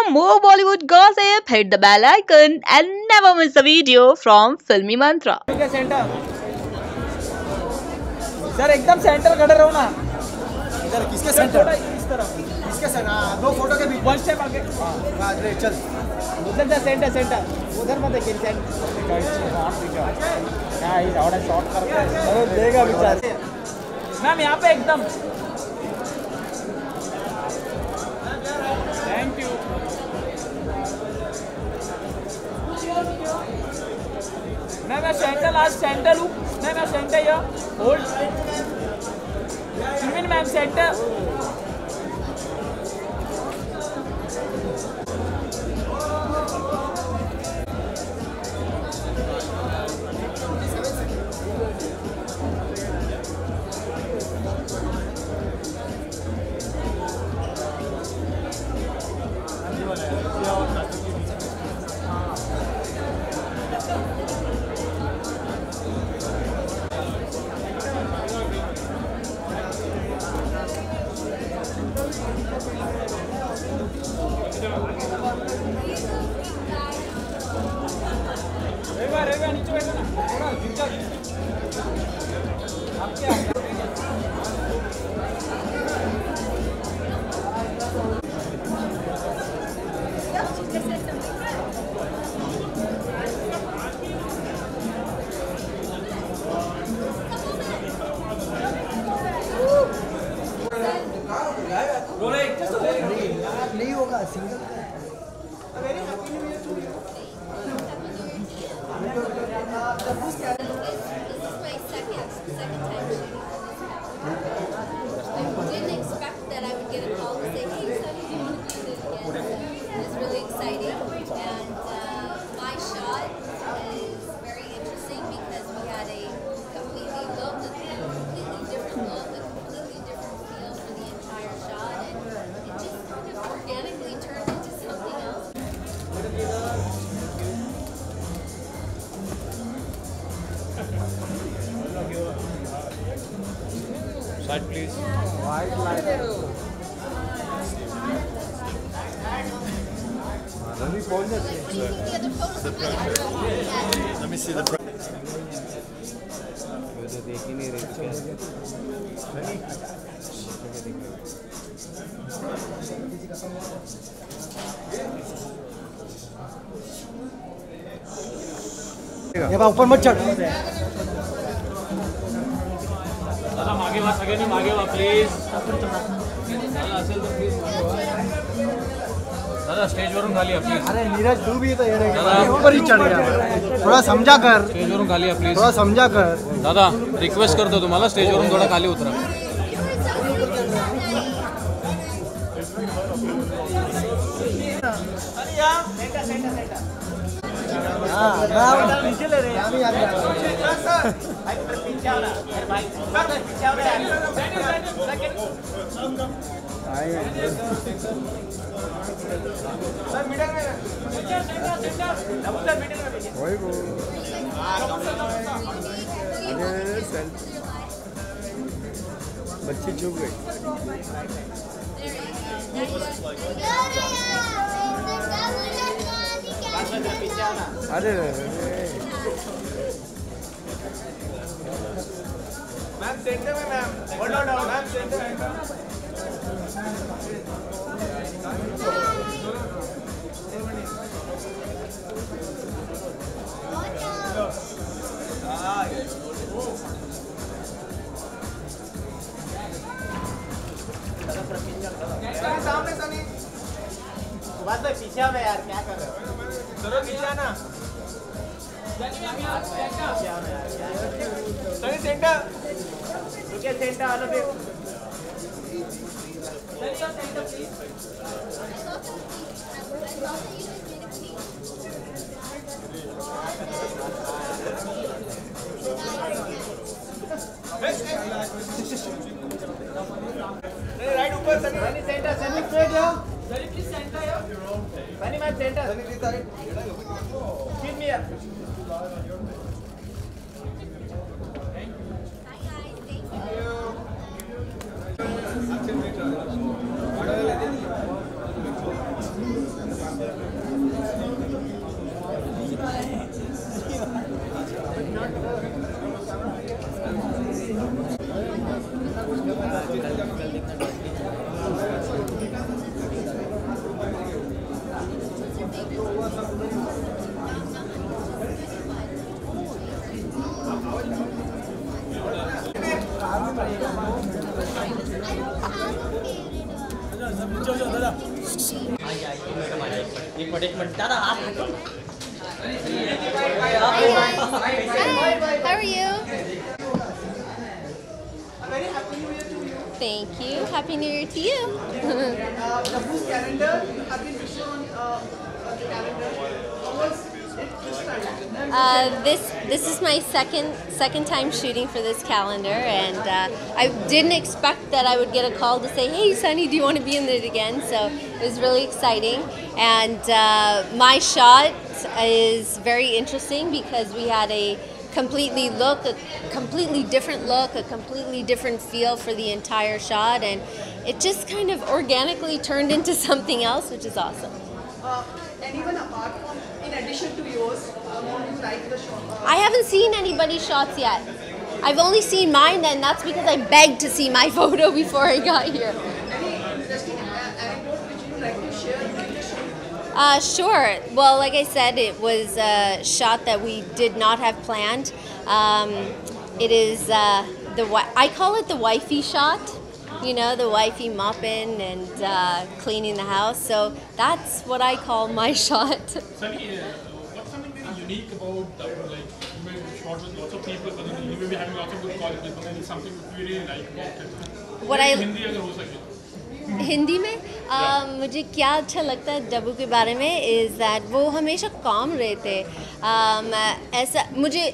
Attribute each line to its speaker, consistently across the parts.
Speaker 1: For more Bollywood gossip, hit the bell icon and never miss a video from Filmy Mantra.
Speaker 2: Sir एकदम centre खड़े रहो ना।
Speaker 3: इधर किसके सेंटर?
Speaker 2: इस तरफ।
Speaker 3: किसके सेंटर? हाँ, दो फोटो के बीच।
Speaker 2: वन स्टेप आगे।
Speaker 3: हाँ, चल।
Speaker 2: उधर जा सेंटर। उधर मत देखिए सेंटर। क्या ही रावड़ा शॉट करते हैं। अरे देगा बेचारे। मैम यहाँ पे एकदम। Thank you. मैं सेंटर लास्ट सेंटर हूँ। मैं सेंटर या hold. Sumin ma'am center. Reva नीचे बैठो ना थोड़ा गिरजा आपके
Speaker 3: नहीं होगा single.
Speaker 4: Didn't expect that I would get a call to say, hey, Sunny, do you want to do this again? It's really exciting, and my shot is very interesting because we had a completely different look, a completely different feel for the entire shot, and it just kind of organically turned into something else.
Speaker 2: Side please.
Speaker 3: White light. Let me point that. Let me see the front. मुझे देख ही नहीं रही क्या? ये बाप ऊपर मत चढ़।
Speaker 2: दादा मागे वा सगळ्यांनी मागे वा प्लीज। दादा असेल तर प्लीज दादा स्टेज वरून खाली या प्लीज।
Speaker 3: अरे नीरज तू भी तो ये ऊपर ही चढ़ गया। थोड़ा समझा कर।
Speaker 2: स्टेज वरून खाली या प्लीज।
Speaker 3: थोड़ा समझा कर।
Speaker 2: दादा रिक्वेस्ट करतो तुम्हाला स्टेज वरून थोडा खाली उतरा।
Speaker 3: नीचे ले रहे हैं अभी आ गया। बच्ची चुप गई। अरे
Speaker 2: मैम सेंटर में ma'am hold on ma'am centre में सामने सनी बात भाई पीछे में यार क्या कर रहे हो चलो पीछे ना सनी सेंटर रुकिए सेंटर आलो पे सेंटर प्लीज राइट ऊपर सनी सेंटर सनी स्ट्रेट जाओ सनी प्लीज सेंटर यार Sunny ma'am centre Sunny please side keep me up
Speaker 4: Hi, how are you?
Speaker 2: A very happy New Year to you.
Speaker 4: Thank you. Happy New Year to you.
Speaker 2: Dabu's calendar, you have been featured on the calendar. How was it this time?
Speaker 4: This is my second time shooting for this calendar, and I didn't expect that I would get a call to say, "Hey, Sunny, do you want to be in it again?" So it was really exciting, and my shot is very interesting because we had a completely different look, a completely different feel for the entire shot, and it just kind of organically turned into something else, which is awesome.
Speaker 2: Anyone apart from, in addition to yours, who you like the show?
Speaker 4: I haven't seen anybody's shots yet. I've only seen mine, and that's because I begged to see my photo before I got here.
Speaker 2: Any interesting anecdote which you like to share with the show?
Speaker 4: Sure. Well, like I said, it was a shot that we did not have planned. It is I call it the wifey shot. You know, the wifey mopping and cleaning the house. So that's what I call my shot.
Speaker 5: Sunny, what's something very unique about like you may be shot with lots of people, but then you may be having lots of good qualities, but then something that you really like about it.
Speaker 4: What I
Speaker 5: Hindi अगर हो सके.
Speaker 4: हिंदी में मुझे क्या अच्छा लगता है डब्बू के बारे में इज़ दैट वो हमेशा काम रहते. ऐसा मुझे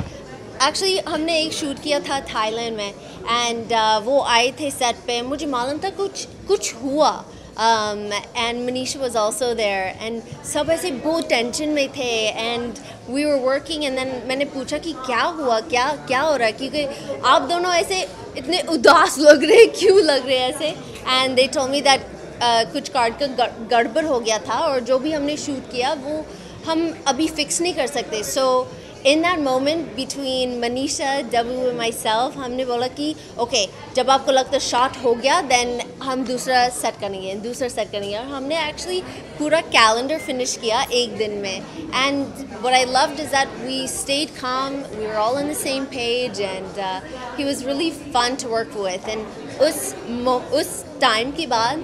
Speaker 4: एक्चुअली हमने एक शूट किया था थाईलैंड में एंड वो आए थे सेट पे. मुझे मालूम था कुछ हुआ and Manisha was also there and सब ऐसे बहुत टेंशन में थे and we were working and then मैंने पूछा कि क्या हुआ, क्या हो रहा है, क्योंकि आप दोनों ऐसे इतने उदास लग रहे, क्यों लग रहे ऐसे. and they told me that कुछ कार्ड का गड़बड़ हो गया था और जो भी हमने शूट किया वो हम अभी फिक्स नहीं कर सकते. so in that moment between Manisha, Dabu and myself, हमने बोला कि okay, जब आपको लगता है शॉट हो गया then हम दूसरा सेट करेंगे और हमने actually पूरा कैलेंडर फिनिश किया एक दिन में. and what I loved is that we stayed calm, we were all on the same page and he was really fun to work with. and उस टाइम के बाद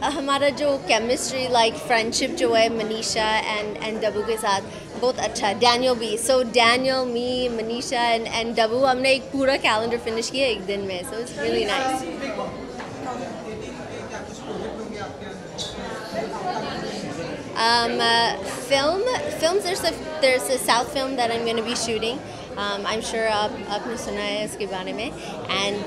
Speaker 4: हमारा जो केमिस्ट्री लाइक फ्रेंडशिप जो है मनीषा एंड डब्बू के साथ बहुत अच्छा. डैनियल भी. सो डैनियल, मी, मनीषा एंड डब्बू हमने एक पूरा कैलेंडर फिनिश किया एक दिन में. So it's really nice. Films, there's a South film that I'm going to be shooting. I'm sure आपने सुना है इसके बारे में. and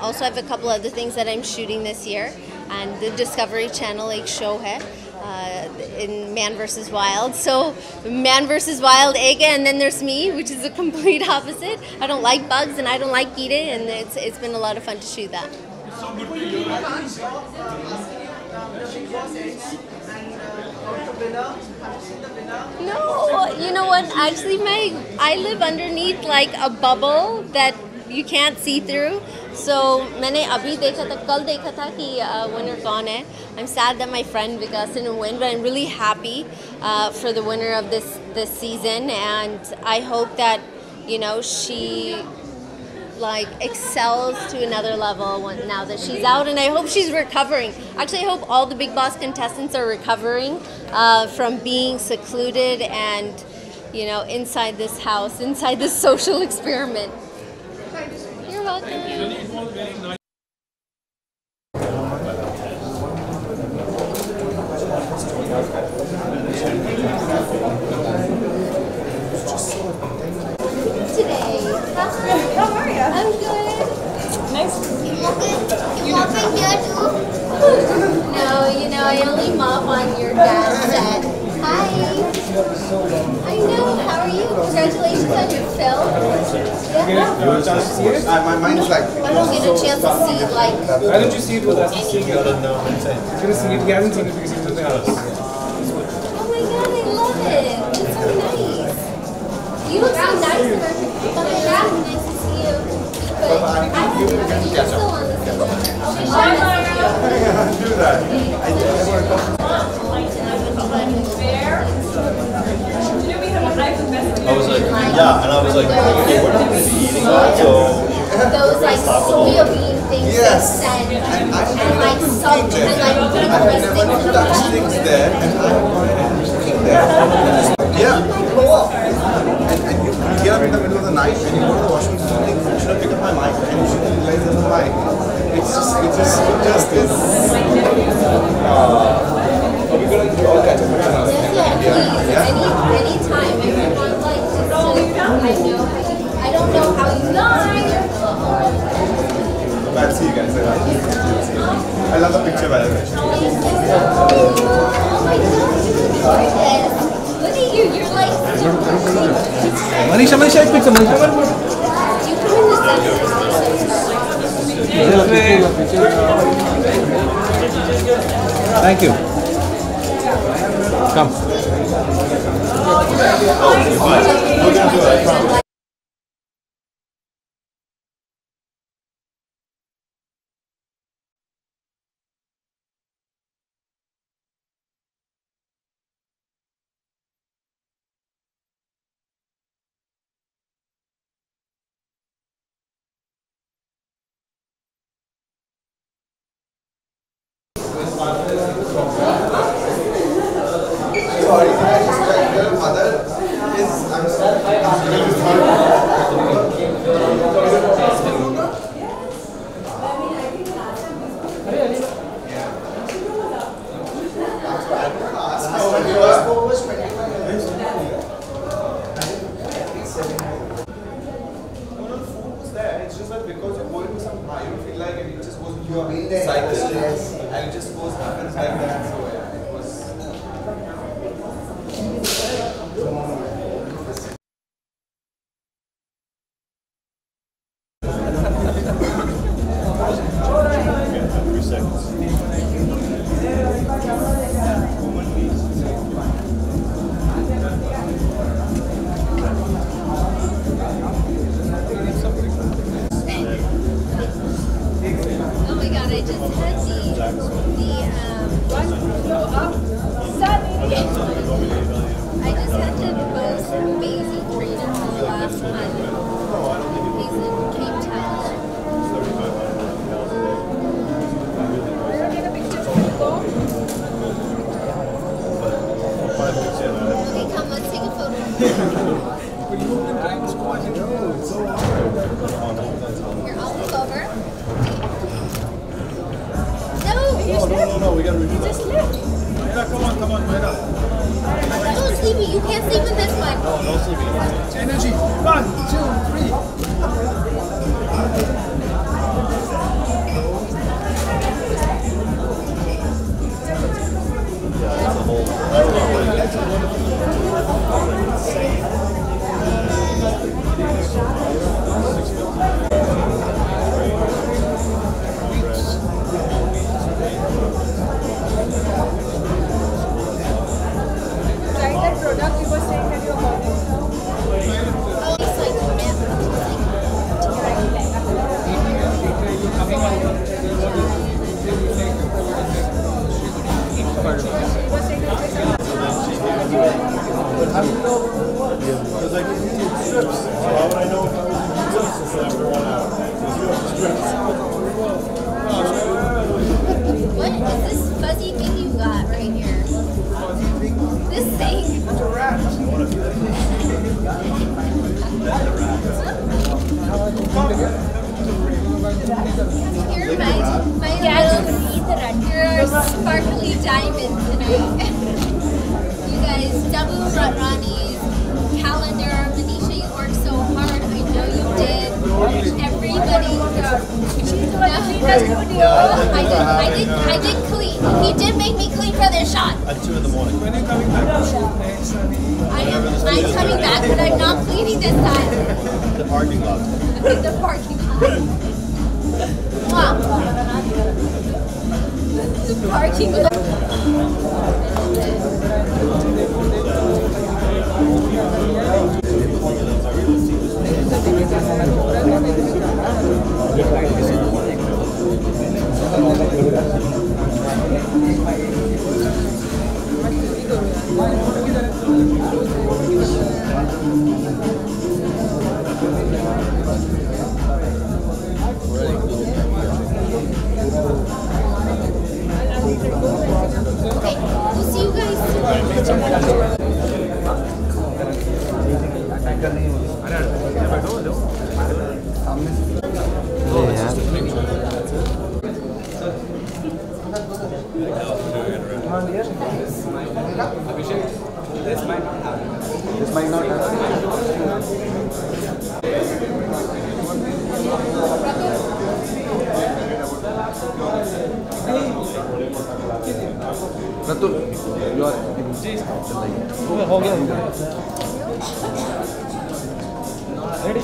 Speaker 4: also I have a couple other things that I'm shooting this year. and the Discovery Channel एक show है in Man vs. Wild. So Man vs. Wild एक है and then there's me, which is the complete opposite. I don't like bugs and I don't like eating, and it's been a lot of fun to shoot that.
Speaker 5: It's so good to hear.
Speaker 2: You can't stop the Big Boss ends and the winner. Have you seen the winner?
Speaker 4: No, you know what? Actually, I live underneath like a bubble that you can't see through. So मैंने अभी देखा था, कल देखा था कि winner कौन है. I'm sad that my friend Vikas didn't win, but I'm really happy for the winner of this season, and I hope that she like excels to another level now that she's out, and I hope she's recovering. Actually, I hope all the Big Boss contestants are recovering from being secluded and inside this house, inside this social experiment. You're welcome.
Speaker 5: It was very nice.
Speaker 4: Today. How are you? I'm good.
Speaker 6: Nice.
Speaker 4: You mopping here too? No, I only mop on your dad's set. Hi. I know. How are you? Congratulations on your film. Yeah.
Speaker 7: Mine is like.
Speaker 4: I don't get a chance to see like.
Speaker 3: Why don't you see it with us? He's
Speaker 7: You gotta know.
Speaker 3: gonna see it. He hasn't seen it because he's with us.
Speaker 4: Oh my god, I love it. It's so nice. You look so nice in our picture. Nice to see you. But I don't know if you're still on this. I'll be sure
Speaker 7: Do that. I was like, yeah, and I was like, okay, we're not gonna be eating that, so.
Speaker 4: those like soya bean things
Speaker 2: Yes.
Speaker 4: they send
Speaker 2: And
Speaker 4: and
Speaker 2: I
Speaker 4: like salt and like
Speaker 2: I've
Speaker 4: bring
Speaker 2: never
Speaker 4: things to
Speaker 2: touched
Speaker 4: life.
Speaker 2: things there, and I'm cooking there. Yeah. And you get up in the middle of the night and you go to the washroom and you think, should I pick up my mic? And you should realize there's no mic. It just is. Are we going to all catch up with another?
Speaker 4: Yeah, please. Anytime. Everyone like just I don't know how you guys.
Speaker 2: I'll see you guys. I love the picture by the way.
Speaker 4: Oh my God. Look at you. You're like.
Speaker 3: Manisha, एक picture, Manisha.
Speaker 4: You come in the center.
Speaker 3: Thank you. Come.
Speaker 2: Sorry, your mother is. I'm It's just that because you're going to some high, you feel like it just goes into your cycle, and it just goes happens like that. So yeah, it was.
Speaker 4: Oh my God! I just had I just had the most amazing trainer for the last month. He's in Cape Town. Hey, come, let's take a photo. Here, I'll move over.
Speaker 3: No, we gotta redo
Speaker 4: Just left.
Speaker 3: Come on,
Speaker 4: No, Sleepy, you can't sleep in this one.
Speaker 3: No sleeping. Energy.
Speaker 2: 'Cause I can use strips, so how would I know if I'm using strips after 1 hour? Because you have strips.
Speaker 4: What is this fuzzy thing you got right here? This thing? You're my you're a sparkly diamond tonight. You guys, double Ronnie's calendar. Manisha, you worked so hard. I know you did. Everybody. I did clean. He did make me clean for this shot.
Speaker 2: At 2 in the morning.
Speaker 3: When are you coming back?
Speaker 4: I'm coming back, but I'm not cleaning this time.
Speaker 2: The parking lot.
Speaker 4: The parking lot. Wow. The parking lot.
Speaker 2: This might not Ratul, you are
Speaker 3: हो गया ready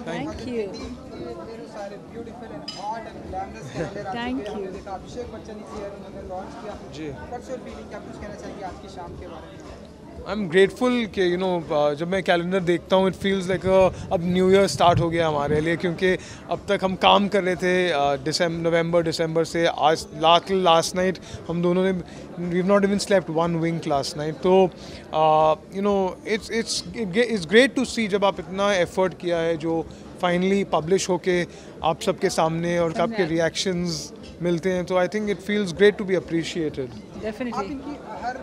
Speaker 6: Thank you. Thank you.
Speaker 3: Abhishek Bachchan इस year उन्होंने launch किया जी what's your feeling क्या कुछ कहना चाहिए आज की शाम के बारे में
Speaker 8: आई एम ग्रेटफुल कि जब मैं कैलेंडर देखता हूँ इट फील्स लाइक अब न्यू ईयर स्टार्ट हो गया हमारे लिए क्योंकि अब तक हम काम कर रहे थे नवंबर दिसंबर से आज लास्ट नाइट हम दोनों ने we not even slept one wink last night तो इट्स ग्रेट टू सी जब आप इतना एफर्ट किया है जो फाइनली पब्लिश होके आप सबके सामने और आपके रिएक्शंस मिलते हैं तो I think it feels great to be appreciated
Speaker 6: definitely
Speaker 3: हर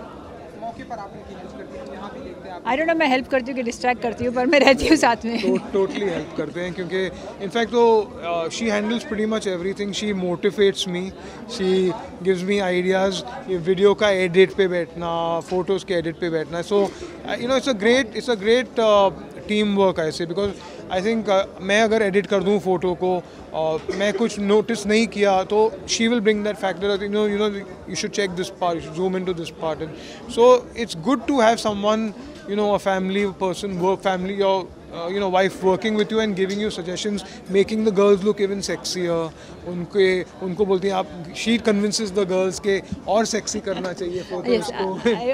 Speaker 3: मौके पर आप इनकी हेल्प करती हैं यहाँ भी देखते हैं आप
Speaker 6: आई डोंट नो मैं हेल्प करती हूँ कि डिस्ट्रैक्ट करती हूँ पर मैं रहती हूँ साथ में
Speaker 8: टोटली हेल्प करते हैं क्योंकि इनफैक्ट तो she handles pretty much everything she motivates me she gives me ideas video का एडिट पे बैठना फोटोज़ के एडिट पे बैठना so it's a great team work ऐसे बिकॉज आई थिंक मैं अगर एडिट कर दूँ फ़ोटो को मैं कुछ नोटिस नहीं किया तो she will bring that factor you should check this part, you should zoom into this part and so it's good to have someone a family person, work family, your wife working with you and giving you suggestions, making the girls look even sexier. उनको बोलती हैं आप, she convinces the girls के और sexy करना चाहिए photos को.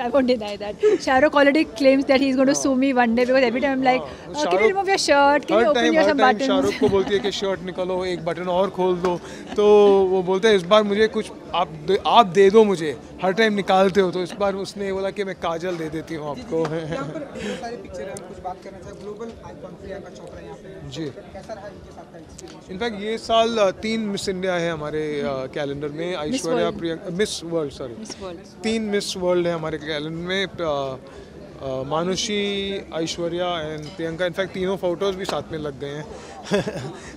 Speaker 6: I won't deny that. Shahrukh already claims that he's going to sue me one day because every time I'm like, can you remove your shirt? Can you open your some buttons?
Speaker 8: Shahrukh को बोलती है कि shirt निकालो, एक button और खोल दो, तो वो बोलते हैं इस बार मुझे कुछ आप दे दो मुझे, हर टाइम निकालते हो, तो इस बार उसने बोला कि मैं काजल दे देती हूँ आपको.
Speaker 3: यहाँ पर सारी पिक्चर है, कुछ बात करना चाहिए ग्लोबल आइकॉन प्रियंका चोपड़ा यहाँ पे
Speaker 8: जी.
Speaker 3: कैसा रहा इनके साथ का एक्सपीरियंस?
Speaker 8: इनफैक्ट ये साल 3 मिस इंडिया है हमारे कैलेंडर में. Aishwarya, Priyanka, miss world, sorry 3 miss world है हमारे कैलेंडर में. मानुषी, ऐश्वर्या एंड प्रियंका, इनफैक्ट तीनों फोटोज़ भी साथ में लग गए हैं.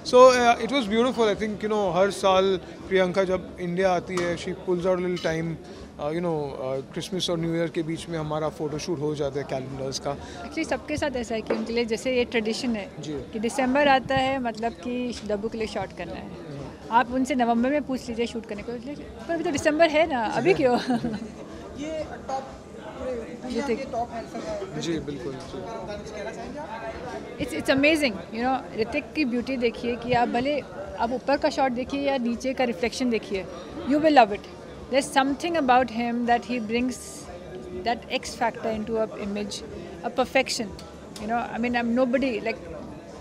Speaker 8: So it was beautiful. I think हर साल प्रियंका जब इंडिया आती है she pulls out little time, Christmas और न्यू ईयर के बीच में हमारा फ़ोटोशूट हो जाता है कैलेंडर्स का.
Speaker 6: एक्चुअली सबके साथ ऐसा है कि उनके लिए जैसे ये ट्रेडिशन है
Speaker 8: जी.
Speaker 6: कि दिसंबर आता है मतलब कि डब्बू के लिए शॉट करना है. आप उनसे नवंबर में पूछ लीजिए शूट करने को, पर अभी तो दिसंबर है ना, अभी क्यों?
Speaker 3: ये टॉप दुनिया के टॉप हैंडसम है।
Speaker 8: जी बिल्कुल जी।
Speaker 3: कुछ कहना चाहेंगे आप?
Speaker 6: It's amazing, you know, Hrithik की ब्यूटी देखिए कि आप भले आप ऊपर का शॉट देखिए या नीचे का रिफ्लेक्शन देखिए, you will love it. There is something about him that he brings that X factor into a image, a perfection, you know. I mean, I'm nobody, like,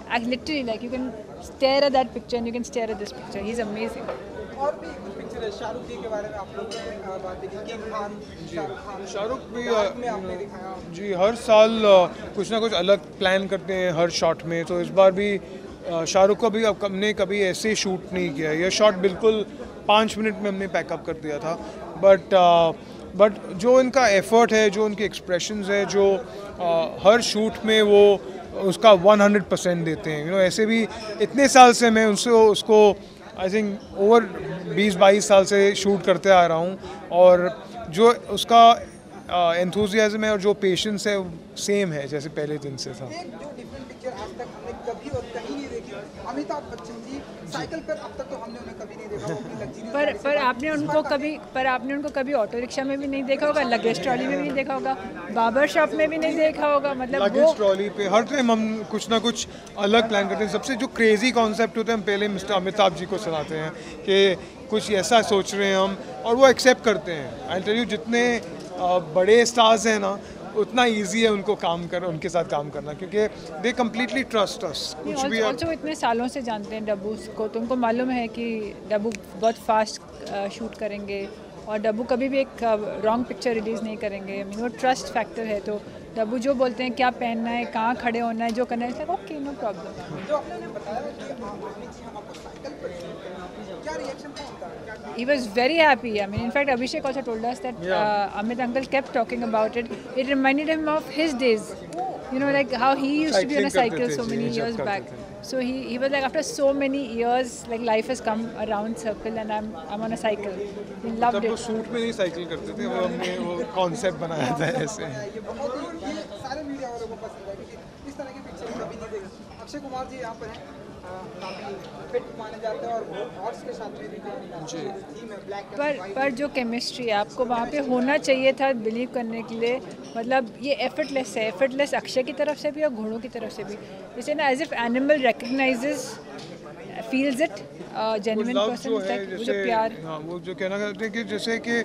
Speaker 6: I literally, like, you can stare at that picture and you can stare at this picture. He's amazing.
Speaker 3: और भी कुछ picture है शाहरुख जी के बारे में आप लोगों ने बात की, किंग खान, शाहरुख खान।
Speaker 8: शाहरुख भी
Speaker 3: में आपने दिखाया
Speaker 8: जी हर साल कुछ ना कुछ अलग प्लान करते हैं हर शॉट में, तो इस बार भी शाहरुख को भी हमने कभी ऐसे शूट नहीं किया। यह शॉट बिल्कुल 5 मिनट में हमने पैकअप कर दिया था, बट जो इनका एफर्ट है, जो उनके एक्सप्रेशंस है, जो हर शूट में वो उसका 100% देते हैं। यू नो, ऐसे भी इतने साल से मैं उसको आई थिंक ओवर 20-22 साल से शूट करते आ रहा हूँ, और जो उसका एंथुजियाज्म है और जो पेशेंस है सेम है जैसे पहले दिन से था।
Speaker 3: एक जो डिफरेंट पिक्चर आज तक हमने कभी और कहीं नहीं देखी, अमिताभ बच्चन जी साइकिल पर, अब तक तो हमने उन्हें कभी नहीं देखा। वो अपनी luxurious
Speaker 6: पर आपने उनको कभी ऑटो रिक्शा में भी नहीं देखा होगा, लगेज ट्रॉली में भी नहीं देखा होगा, बार्बर शॉप में भी नहीं देखा होगा। मतलब
Speaker 8: लगेज ट्रॉली पे हर टाइम हम कुछ ना कुछ अलग प्लान करते हैं। सबसे जो क्रेजी कॉन्सेप्ट होता है, हम पहले मिस्टर अमिताभ जी को सुनाते हैं कि कुछ ऐसा सोच रहे हैं हम, और वो एक्सेप्ट करते हैं। आई टेल यू, जितने बड़े स्टार्स हैं ना, उतना इजी है उनके साथ काम करना, क्योंकि दे कम्प्लीटली ट्रस्ट अस। कुछ भी
Speaker 6: ऑल्सो इतने सालों से जानते हैं डब्बू को, तो उनको मालूम है कि डब्बू बहुत फास्ट शूट करेंगे और डब्बू कभी भी एक रॉन्ग पिक्चर रिलीज़ नहीं करेंगे। I mean, वो ट्रस्ट फैक्टर है, तो डब्बू जो बोलते हैं क्या पहनना है, कहाँ खड़े होना है, जो करना है, ओके, नो प्रॉब्लम।
Speaker 3: जो आपने बताया कि अमित जी हम आपको साइकिल पर शूट करें, क्या रिएक्शन था उनका?
Speaker 6: He was very happy. I mean, in fact, Abhishek also told us that Amit uncle kept talking about it. It reminded him of his days. You know, like how he used to be on a cycle so many years back. So he was like, after so many years, like life has come around circle and I'm on a cycle. He loved
Speaker 8: तब वो
Speaker 6: it.
Speaker 8: Shoot में नहीं cycle करते थे, वो हमने वो concept बनाया था ऐसे।
Speaker 3: ये बहुत ही, ये सारे मीडिया वालों को पसंद है क्योंकि इस तरह की पिक्चर कभी नहीं देखी। अक्षय कुमार जी यहाँ पर हैं, काफ़ी फिट माने जाते हैं और वो हॉर्स के साथ में भी थीम है ब्लैक
Speaker 6: पर जो केमिस्ट्री आपको वहाँ पे होना चाहिए था बिलीव करने के लिए, मतलब ये एफर्टलेस है, एफर्टलेस अक्षय की तरफ से भी और घोड़ों की तरफ से भी। जैसे ना, as if animal recognises, feels it, genuine person, वो जो प्यार।
Speaker 8: हाँ, वो जो कहना चाहते हैं कि जैसे कि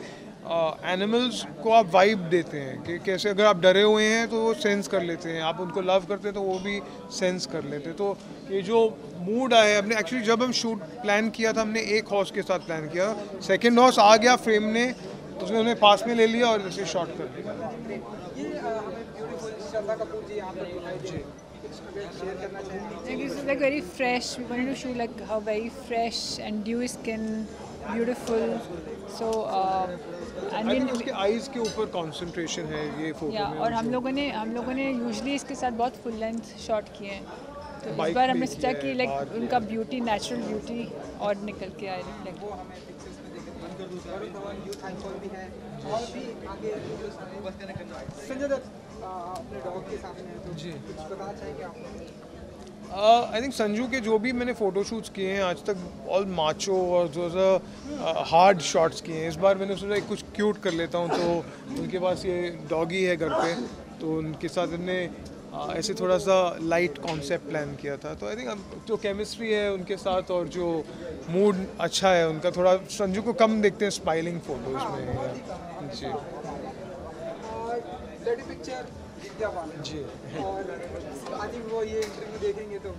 Speaker 8: एनिमल्स को आप वाइब देते हैं कि कैसे अगर आप डरे हुए हैं तो वो सेंस कर लेते हैं, आप उनको लव करते हैं तो वो भी सेंस कर लेते हैं। तो ये जो मूड आया, हमने एक्चुअली जब हम शूट प्लान किया था, हमने एक हॉर्स के साथ प्लान किया, सेकंड हॉर्स आ गया फ्रेम में, तो उसने उन्हें पास में ले लिया और जैसे शॉट कर दिया।
Speaker 3: ये हमें ब्यूटीफुल श्रद्धा कपूर जी यहाँ पर दिखाई दे, कुछ शेयर करना चाहेंगे?
Speaker 6: It's like very fresh. We wanted to show like how very fresh and dewy skin, beautiful. So and
Speaker 8: I
Speaker 6: then
Speaker 8: think उसके आईज के ऊपर कंसंट्रेशन है ये फोटो
Speaker 6: या
Speaker 8: में।
Speaker 6: और हम लोगों ने यूजुअली इसके साथ बहुत फुल लेंथ शॉट किए हैं, तो इस
Speaker 8: Bike
Speaker 6: बार
Speaker 8: भी
Speaker 6: हमने सोचा
Speaker 8: किया
Speaker 6: कि
Speaker 8: है,
Speaker 6: लाइक
Speaker 8: बाहर भी
Speaker 6: उनका ब्यूटी, नेचुरल ब्यूटी और निकल के आए लाइक।
Speaker 3: वो हमें पिक्चर्स में देखें। वरुण धवन यूथ आइकॉन भी है और भी आगे वीडियोस आने। संजय दत्त अपने डॉग के सामने है, तो
Speaker 8: जी।
Speaker 3: कुछ बताना चाहेंगे आप?
Speaker 8: आई थिंक संजू के जो भी मैंने फ़ोटो शूट्स किए हैं आज तक, ऑल माचो और जो हार्ड शॉट्स किए हैं। इस बार मैंने सोचा कुछ क्यूट कर लेता हूँ, तो उनके पास ये डॉगी है घर पे, तो उनके साथ हमने ऐसे थोड़ा सा लाइट कॉन्सेप्ट प्लान किया था। तो आई थिंक जो केमिस्ट्री है उनके साथ और जो मूड अच्छा है उनका, थोड़ा संजू को कम देखते हैं स्माइलिंग फ़ोटोज़ में। जी
Speaker 3: डर्टी पिक्चर विद्या बालन
Speaker 8: जी।
Speaker 3: और आज ही वो ये इंटरव्यू देखेंगे तो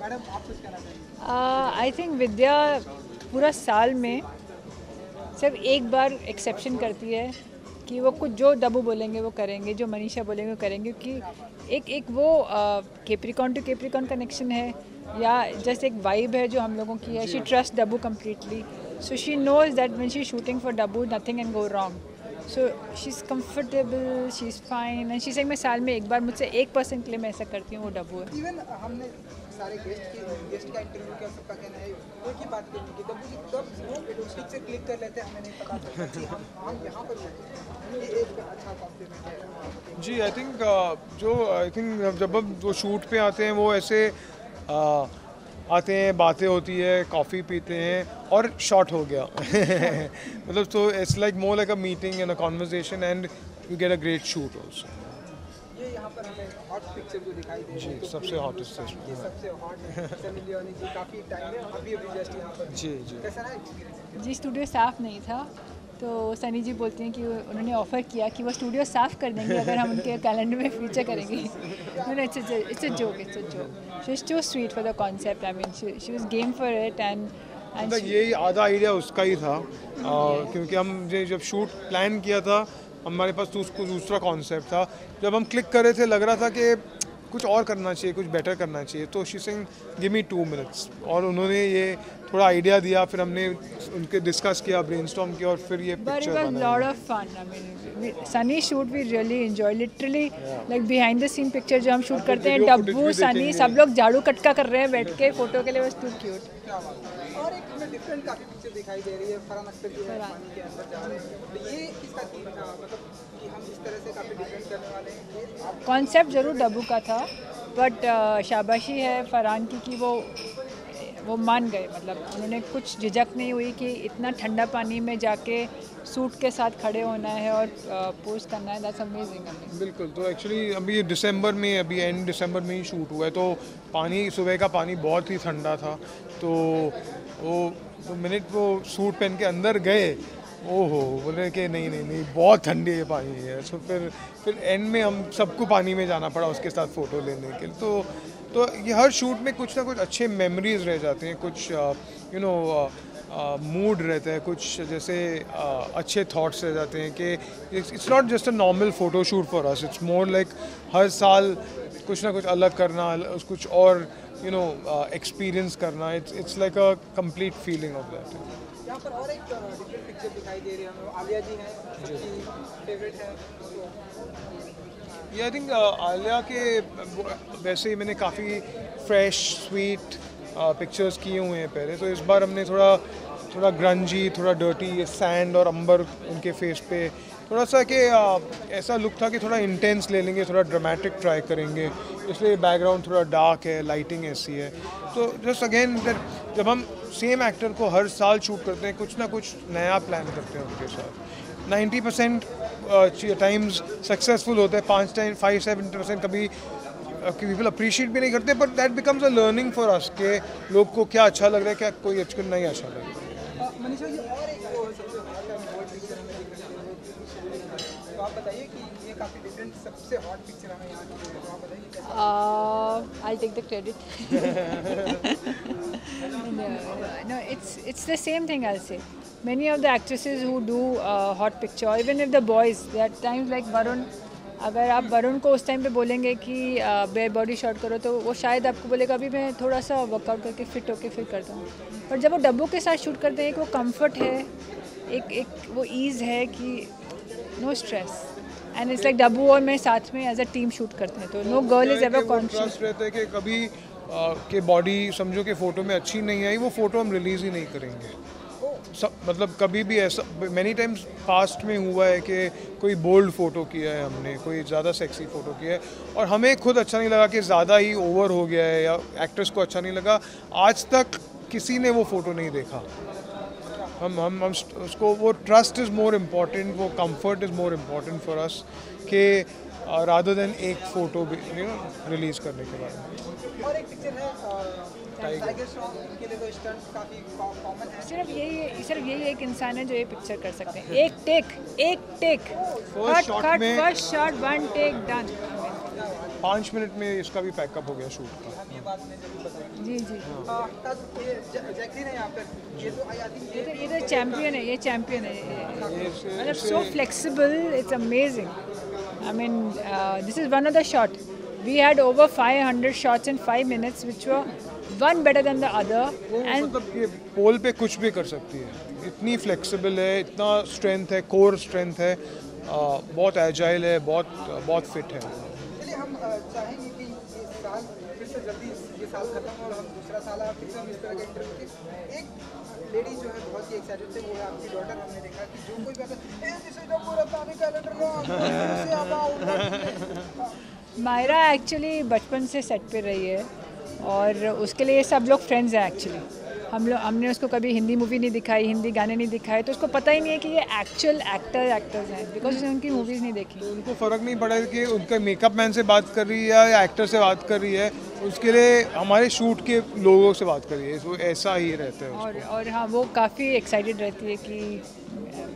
Speaker 3: मैडम आप कुछ कहना चाहेंगे?
Speaker 6: आई थिंक विद्या पूरा साल में सिर्फ एक बार एक्सेप्शन करती है कि वो कुछ जो डब्बू बोलेंगे वो करेंगे, जो मनीषा बोलेंगे वो करेंगे, क्योंकि एक वो केप्रिकॉन टू केप्रिकॉन कनेक्शन है, या जस्ट एक वाइब है जो हम लोगों की है। She trust Dabboo completely, so she knows that when she shooting for Dabboo nothing can go wrong, so she is comfortable, she is fine, and she say मैं साल में एक बार, मुझसे 1% के लिए मैं ऐसा करती हूँ, वो डब्बू है।
Speaker 3: इवन हमने सारे गेस्ट का इंटरव्यू किया, सबका कहना है एक ही बात कहने की, डब्बू जी कब वो स्टिक से क्लिक कर लेते हैं हमें नहीं पता चलता कि हम यहाँ पर बैठे, ये एक अच्छा कॉम्प्लीमेंट है।
Speaker 8: जी आई थिंक जब हम वो शूट पे आते हैं वो ऐसे आते हैं, बातें होती है, कॉफ़ी पीते हैं और शॉट हो गया मतलब तो it's like more like a meeting and a conversation and you get a great shoot also.
Speaker 3: ये यहाँ पर हमें हॉट पिक्चर जो दिखाई दे रही है
Speaker 8: जी, सबसे हॉटेस्ट है
Speaker 3: ये सबसे हॉट सनी लियोनी जी काफ़ी टाइम है अभी जस्ट यहाँ पर
Speaker 8: जी जी।
Speaker 3: कैसा रहा एक्सपीरियंस?
Speaker 6: जी स्टूडियो साफ़ नहीं था, तो सनी जी बोलते हैं कि उन्होंने ऑफ़र किया कि वो स्टूडियो साफ़ कर देंगे अगर हम उनके कैलेंडर में फीचर करेंगे। It's a joke she is too sweet for the concept. I mean she was game for it and
Speaker 8: मतलब यही आधा आइडिया उसका ही था क्योंकि हम जब शूट प्लान किया था हमारे पास तो उसको दूसरा कॉन्सेप्ट था। जब हम क्लिक कर रहे थे लग रहा था कि कुछ और करना चाहिए, कुछ बेटर करना चाहिए, तो she Singh give me 2 minutes और उन्होंने ये थोड़ा आइडिया दिया, फिर हमने उनके डिस्कस किया, ब्रेनस्टॉर्म किया और फिर ये पिक्चर
Speaker 6: बनाई। But it was lot of fun. I mean Sunny shoot we really enjoy literally like behind the scene picture जो हम शूट करते हैं, डब्बू सनी सब लोग झाड़ू कटका कर रहे हैं बैठ के फोटो के लिए, बस टू क्यूट।
Speaker 3: और एक हमें डिफरेंट काफ़ी पिक्चर दिखाई दे रही है, फरहान अख्तर जो है पानी के अंदर जा रहे हैं, तो ये किसका थीम था? मतलब कि हम इस तरह से काफ़ी डिफरेंट करने वाले हैं, ये आप
Speaker 6: कॉन्सेप्ट ज़रूर डब्बू का था, बट शाबाशी है फरहान की कि वो मान गए। मतलब उन्होंने कुछ झिझक नहीं हुई कि इतना ठंडा पानी में जाके सूट के साथ खड़े होना है और पोज करना है। That's amazing.
Speaker 8: बिल्कुल। तो एक्चुअली अभी दिसंबर में, अभी एंड दिसंबर में ही शूट हुआ है, तो पानी, सुबह का पानी बहुत ही ठंडा था, तो वो मिनट वो सूट पहन के अंदर गए, ओहो बोले कि नहीं बहुत ठंडी है पानी है। सो फिर एंड में हम सबको पानी में जाना पड़ा उसके साथ फ़ोटो लेने के लिए। तो ये हर शूट में कुछ ना कुछ अच्छे मेमोरीज रह जाते हैं, कुछ यू नो मूड रहता है, कुछ जैसे अच्छे थॉट्स रह जाते हैं कि it's not just a normal photo shoot for us, it's more like हर साल कुछ ना कुछ अलग करना, कुछ और यू नो एक्सपीरियंस करना। It's like a complete feeling of that.
Speaker 3: यहाँ पर और एक डिफरेंट पिक्चर दिखाई दे रही है हमें, आलिया जी हैं, सबकी फेवरेट है,
Speaker 8: ये आई थिंक आलिया के वैसे ही मैंने काफ़ी फ्रेश स्वीट पिक्चर्स किए हुए हैं पहले, तो इस बार हमने थोड़ा ग्रंजी, थोड़ा डर्टी, सैंड और अंबर उनके फेस पे थोड़ा सा कि ऐसा लुक था कि थोड़ा इंटेंस ले लेंगे, थोड़ा ड्रामेटिक ट्राई करेंगे, इसलिए बैकग्राउंड थोड़ा डार्क है, लाइटिंग ऐसी है। तो जस्ट अगेन जब हम सेम एक्टर को हर साल शूट करते हैं, कुछ ना कुछ नया प्लान करते हैं उनके साथ। 90% टाइम्स सक्सेसफुल होते हैं, 5-7% कभी पीपल अप्रिशिएट भी नहीं करते, but that becomes a learning for us कि लोग को क्या अच्छा लग रहा है, क्या कोई अच्छा नहीं अच्छा लग रहा है।
Speaker 3: मनीषा जी और एक सबसे हॉट पिक्चर हमें दिख रही है, तो आप बताइए कि ये काफ़ी डिफरेंट सबसे हॉट पिक्चर हमें यहाँ की है, तो आप बताइए कैसा?
Speaker 6: I'll take the credit. No, it's the same thing. I'll say many of the actresses who do hot picture, even if the boys, there are times like Varun. अगर आप वरुण को उस टाइम पे बोलेंगे कि बेयर बॉडी शॉट करो, तो वो शायद आपको बोलेगा अभी मैं थोड़ा सा वर्कआउट करके फिट होके फिर करता हूँ। पर जब वो डब्बू के साथ शूट करते हैं, एक वो कंफर्ट है, एक वो ईज़ है कि no stress, and it's like Dabboo और मैं साथ में एज अ टीम शूट करते हैं, तो no girl is ever conscious
Speaker 8: रहता है कि कभी के बॉडी समझो कि फ़ोटो में अच्छी नहीं आई, वो फ़ोटो हम रिलीज़ ही नहीं करेंगे। मतलब कभी भी ऐसा मैनी टाइम्स पास्ट में हुआ है कि कोई बोल्ड फ़ोटो किया है हमने, कोई ज़्यादा सेक्सी फ़ोटो किया है और हमें खुद अच्छा नहीं लगा कि ज़्यादा ही ओवर हो गया है या एक्ट्रेस को अच्छा नहीं लगा, आज तक किसी ने वो फ़ोटो नहीं देखा। हम उसको, वो ट्रस्ट इज़ मोर इम्पॉर्टेंट, वो comfort is more important for us कि रादर देन एक फ़ोटो रिलीज़ करने के बाद।
Speaker 3: और एक पिक्चर है टाइगर श्रॉफ, इनके लिए तो स्टंट काफ़ी कॉमन है।
Speaker 6: सिर्फ यही एक इंसान है जो ये पिक्चर कर सकते हैं। एक take first shot 1 take done.
Speaker 8: 5 minute में इसका भी पैकअप हो गया शूट का।
Speaker 3: ये बात मैंने जरूर बताई।
Speaker 6: जी
Speaker 3: जैकलिन है यहाँ पर, ये तो आई थिंक
Speaker 6: ये तो चैम्पियन है, ये चैम्पियन है, मतलब so flexible, it's amazing. I mean this is one of the shot, we had over 500 shots in 5 minutes which were one better than the other, and
Speaker 8: मतलब ये पोल पे कुछ भी कर सकती है, इतनी फ्लेक्सिबल है, इतना स्ट्रेंथ है, कोर स्ट्रेंथ है, बहुत एजाइल है, बहुत फिट है।
Speaker 3: चलिए हम चाहेंगे कि ये साल फिर से जल्दी ये साल खत्म और हम दूसरा साल फिर से हम इस तरह के इंटरव्यू के। एक लेडी जो है बहुत ही एक्साइटेड थे, वो है आपकी डॉटर। हमने देखा कि जो कोई
Speaker 6: मायरा एक्चुअली बचपन से सेट पे रही है, और उसके लिए सब लोग फ्रेंड्स हैं एक्चुअली। हमने उसको कभी हिंदी मूवी नहीं दिखाई, हिंदी गाने नहीं दिखाए, तो उसको पता ही नहीं है कि ये एक्चुअल एक्टर्स हैं, बिकॉज उसने उनकी मूवीज़ नहीं देखी।
Speaker 8: तो उनको फ़र्क नहीं पड़ा कि उनका मेकअप मैन से बात कर रही है या एक्टर से बात कर रही है, उसके लिए हमारे शूट के लोगों से बात कर रही है, तो ऐसा ही रहता है उसको।
Speaker 6: और हाँ, वो काफ़ी एक्साइटेड रहती है कि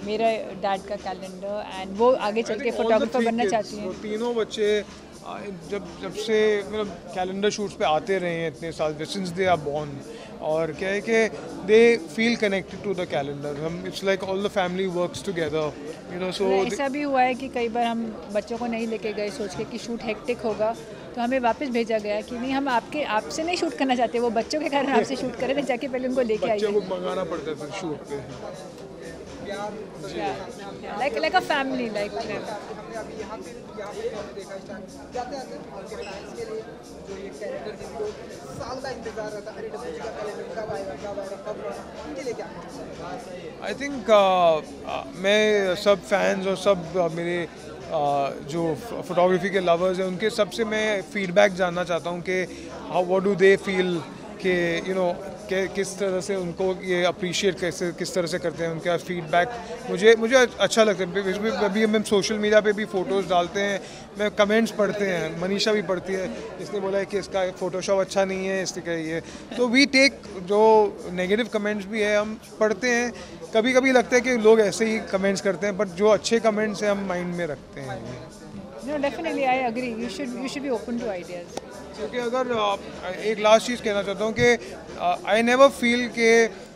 Speaker 6: मेरा डैड का कैलेंडर, एंड वो आगे चल के फोटोग्राफर बनना चाहती हैं।
Speaker 8: तीनों बच्चे जब से मतलब कैलेंडर शूट्स पे आते रहे हैं इतने साल, सिंस दे आर बॉर्न, और क्या है कि they feel connected to the calendar. हम it's like all the family works together, you know. So
Speaker 6: ऐसा भी हुआ है कि कई बार हम बच्चों को नहीं लेके गए सोच के कि शूट हेक्टिक होगा, तो हमें वापस भेजा गया कि नहीं, हम आपसे नहीं शूट करना चाहते, वो बच्चों के कारण आपसे शूट करें, तो जाके पहले उनको लेके आइए।
Speaker 8: बच्चों को मंगाना पड़ता है फिर शूट पे।
Speaker 6: like a family, like
Speaker 3: हमने अभी यहाँ पे देखा स्टार्ट जाते आते आपके फैंस के लिए जो ये कैरेक्टर जिनको साल का इंतजार रहता है, अरे डब्बू जी का कैरेक्टर कब आएगा, उनके लिए क्या?
Speaker 8: आई थिंक मैं सब फैंस और सब मेरे जो फोटोग्राफी के लवर्स हैं उनके सबसे मैं फीडबैक जानना चाहता हूँ कि how what do they feel कि यू नो किस तरह से उनको ये अप्रिशिएट किस तरह से करते हैं, उनका फीडबैक मुझे अच्छा लगता है। अभी हम सोशल मीडिया पे भी फ़ोटोज़ डालते हैं, मैं कमेंट्स पढ़ते हैं, मनीषा भी पढ़ती है, इसने बोला है कि इसका फ़ोटोशॉप अच्छा नहीं है, इसने कहा ये, तो वी टेक जो नेगेटिव कमेंट्स भी है हम पढ़ते हैं। कभी कभी लगता है कि लोग ऐसे ही कमेंट्स करते हैं, बट जो अच्छे कमेंट्स हैं हम माइंड में रखते हैं।
Speaker 6: No, definitely I agree. You should be open to ideas.
Speaker 8: क्योंकि अगर एक लास्ट चीज़ कहना चाहता हूँ कि आई नेवर फील कि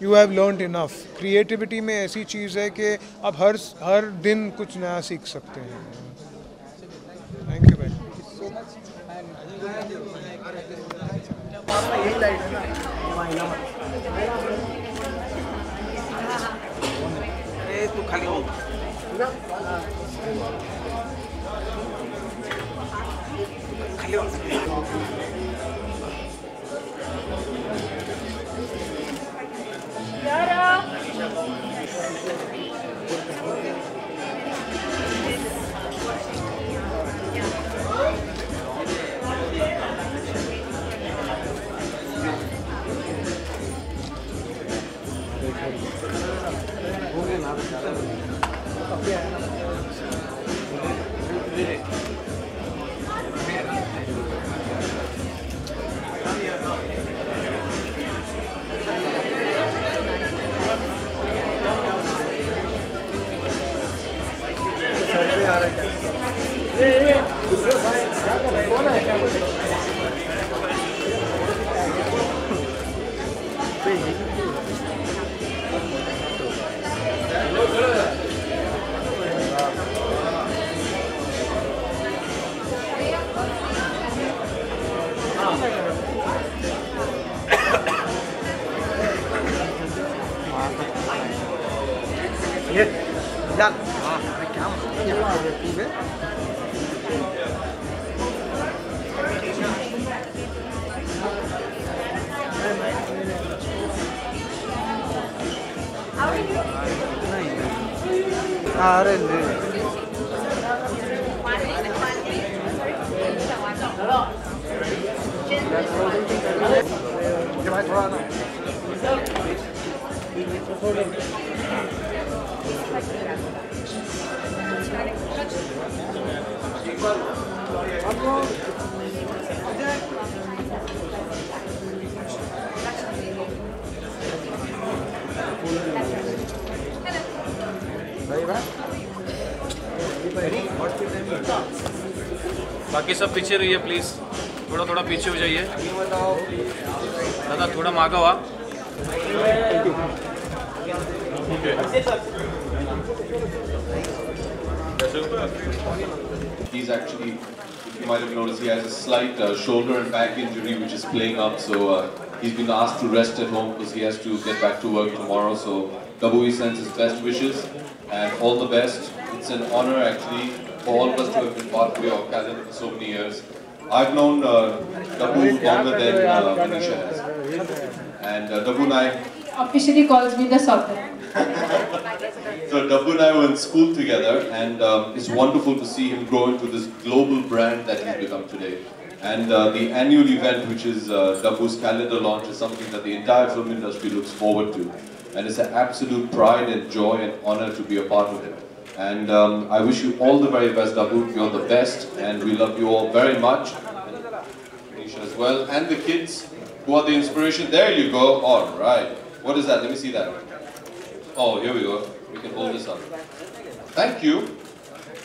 Speaker 8: you have learned enough. Creativity में ऐसी चीज़ है कि आप हर दिन कुछ नया सीख सकते हैं। थैंक यू भाई।
Speaker 3: तू खाली हो अरे
Speaker 7: बाकी सब पीछे रहिए प्लीज़, थोड़ा पीछे हो जाइए दादा, थोड़ा मागा हुआ।
Speaker 9: He's actually, you might have noticed, he has a slight shoulder and back injury which is playing up, so he's been asked to rest at home because he has to get back to work tomorrow. So Dabui sends his best wishes and all the best. It's an honor actually for all of us to have been part of your calendar for so many years. I've known Dabu longer than Manisha has, and Dabu and I
Speaker 10: officially calls me the Sultan.
Speaker 9: So Dabu and I were in school together, and it's wonderful to see him grow into this global brand that he's become today. And the annual event, which is Dabbu's calendar launch, is something that the entire film industry looks forward to. And it's an absolute pride and joy and honor to be a part of it. And I wish you all the very best, Dabbu. You're the best, and we love you all very much. Nisha as well, and the kids who are the inspiration. There you go. All right. What is that? Let me see that. Oh, here we go. We can hold this up. Thank you.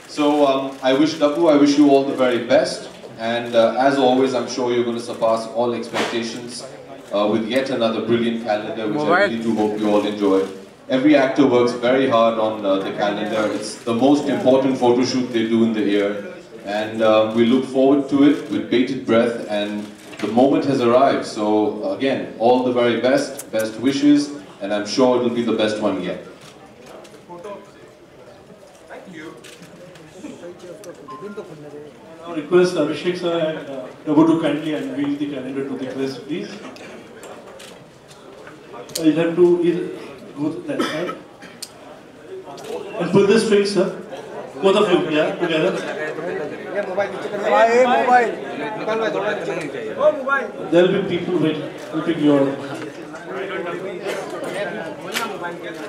Speaker 9: So I wish Dabbu, I wish you all the very best. And as always, I'm sure you're going to surpass all expectations with yet another brilliant calendar, which I really do hope you all enjoy. Every actor works very hard on the calendar. It's the most important photo shoot they do in the year. And we look forward to it with bated breath, and the moment has arrived. So again, all the very best, best wishes, and I'm sure it will be the best one yet.
Speaker 2: Thank you.
Speaker 11: Now request Abhishek sir and Dabbu to kindly unveil the calendar to the press, please. You'll have to go to that side. And pull this straight, sir. Both of you, yeah, together. There will be people waiting your...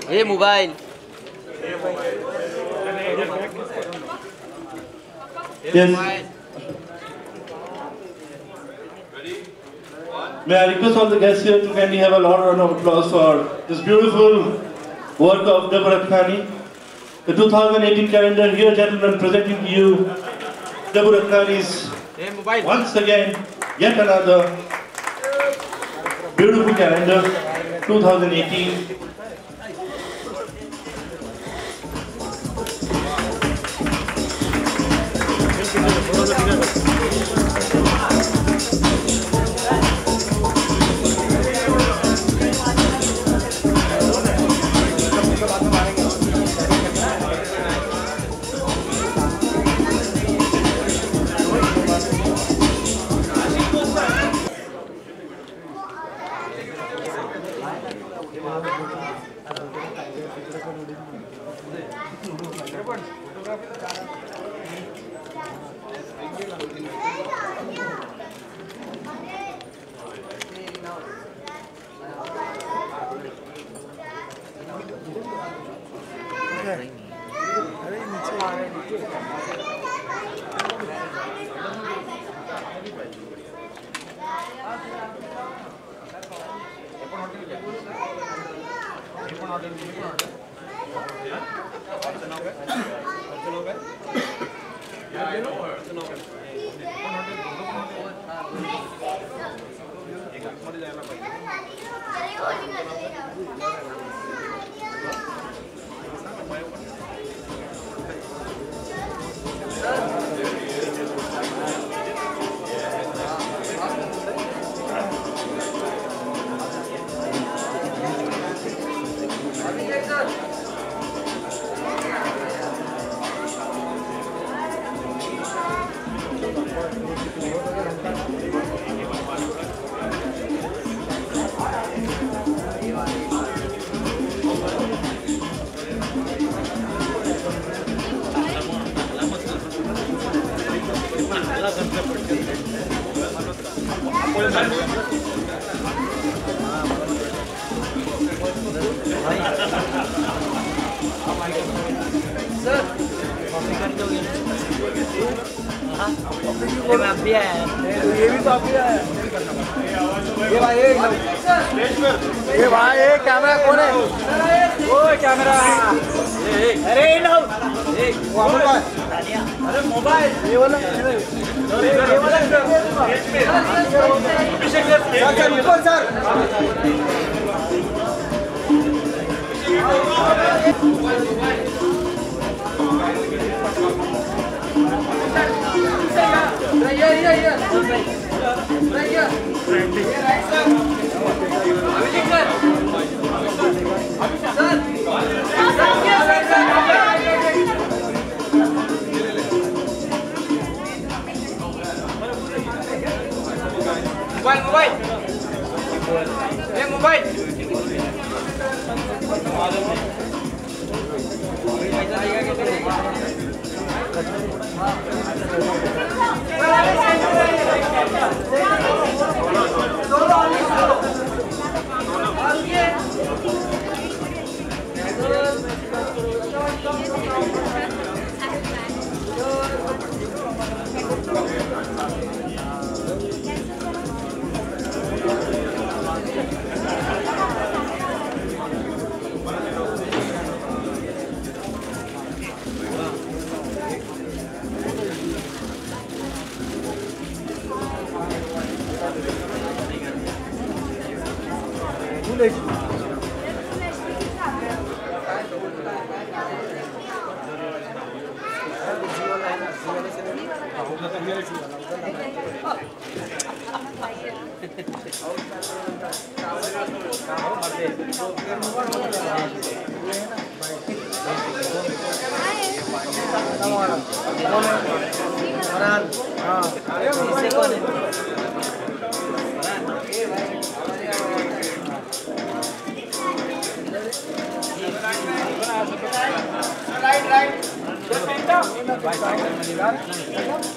Speaker 12: Hey, mobile.
Speaker 11: Yes. May I request all the guests here to kindly have a loud round of applause for this beautiful work of Dabbu Rathnani. The 2018 calendar here, gentlemen, presenting to you Dabbu Rathnani's once again yet another beautiful calendar 2018.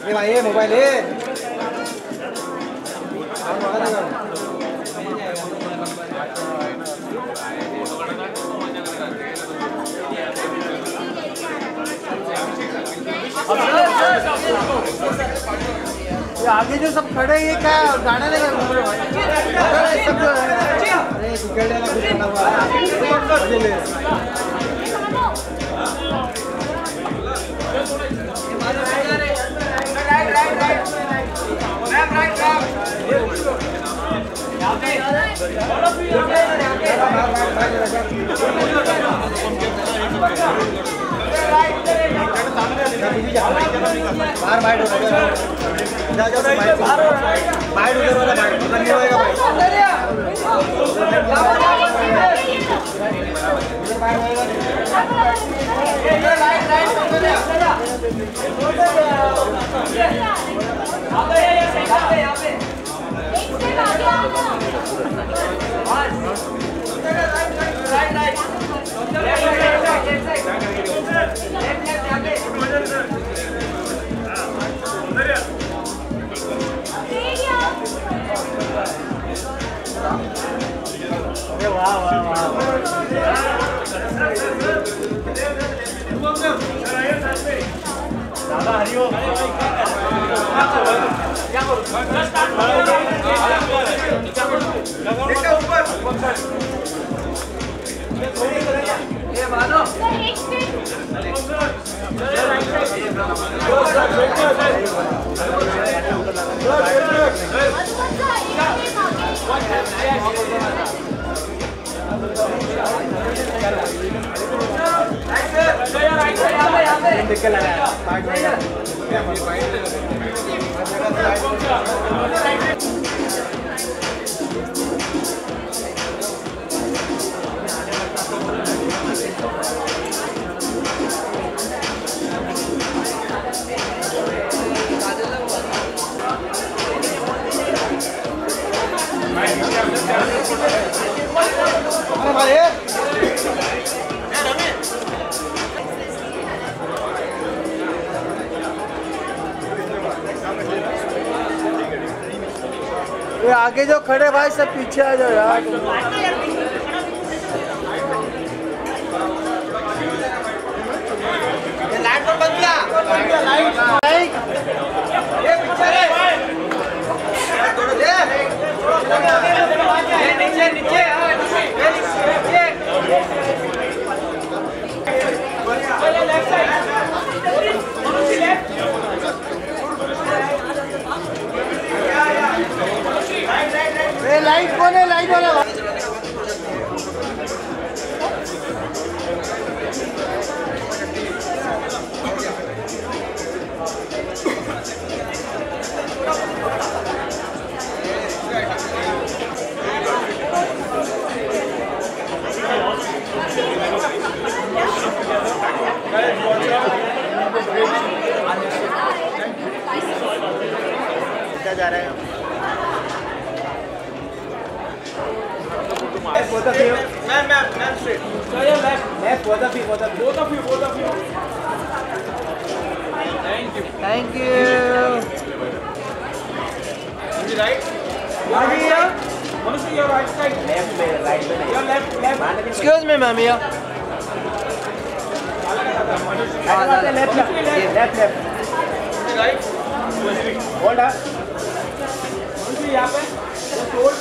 Speaker 3: ये भाई ये mobile है ये आगे जो सब खड़े हैं ये क्या गाना लगा सब जो है अरे क्रिकेट वाला कुछ बना हुआ बाहर बाइट होगा जा जा बाइट उधर वाला बाइट उधर नहीं होएगा ये आगे जो खड़े भाई सब पीछे आ जाओ यार ये लाइट पर बंद किया लाइट ये पीछे ये नीचे नीचे लेफ्ट साइड लाइट कौन है लाइट वाला क्या जा रहा है both of you. Ma'am, straight. So your left, both of you.
Speaker 12: Thank you.
Speaker 3: Thank you.
Speaker 12: Right? Your right side. Left, right. Your left.
Speaker 3: Excuse me, ma'am. Here. Left.
Speaker 12: Right. Hold on. यहाँ पे. Just hold.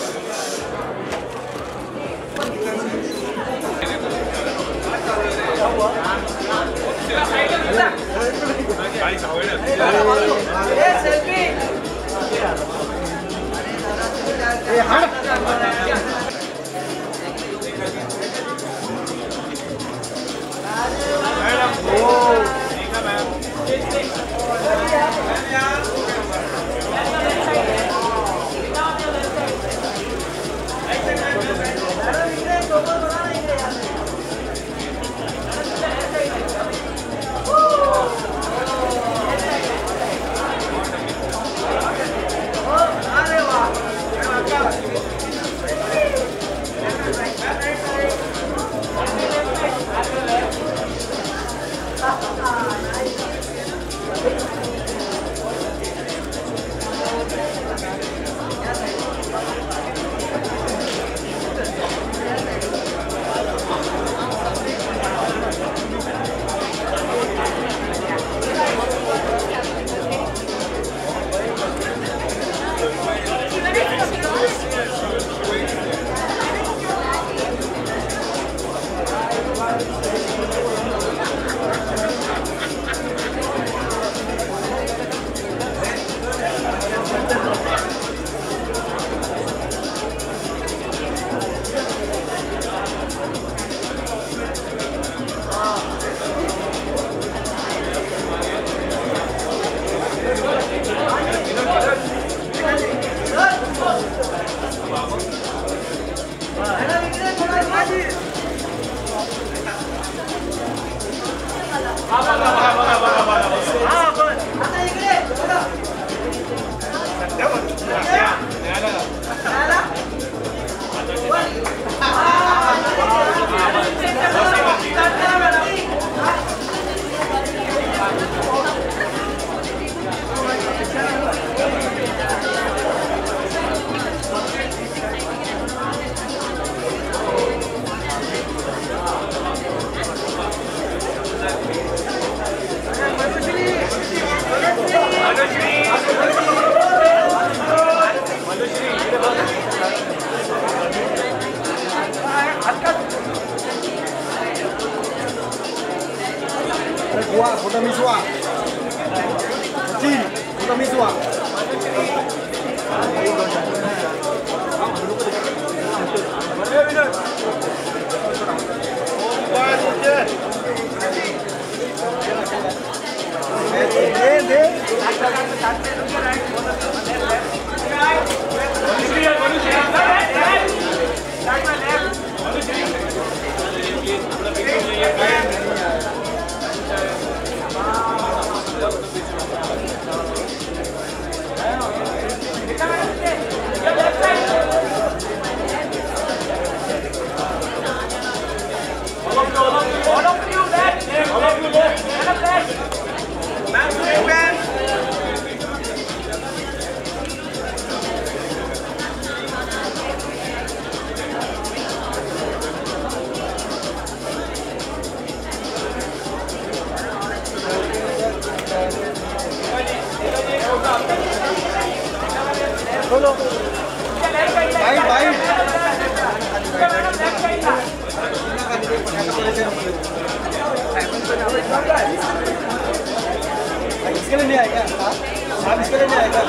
Speaker 3: इसके लिए नहीं आएगा साहब, इसके लिए नहीं आएगा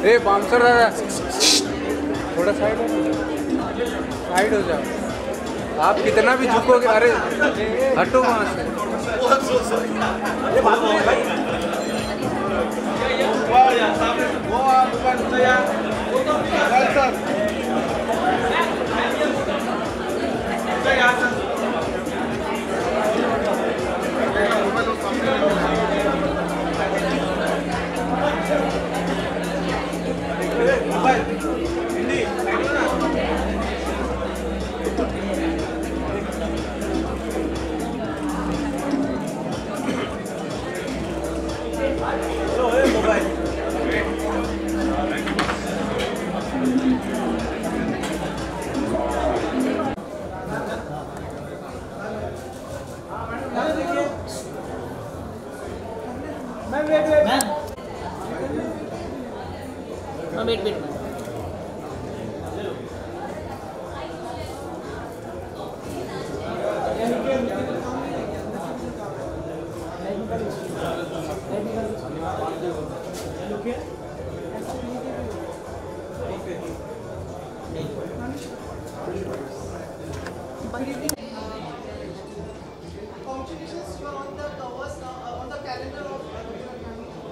Speaker 13: ए बाउंसर दादा थोड़ा साइड हो जाओ। आप कितना भी झुकोगे, अरे हटो वहाँ से।
Speaker 2: Oh, I'm so sorry.
Speaker 12: ये बात नहीं भाई वाह यार सामने वाह ऊपर यार सर यार
Speaker 14: wait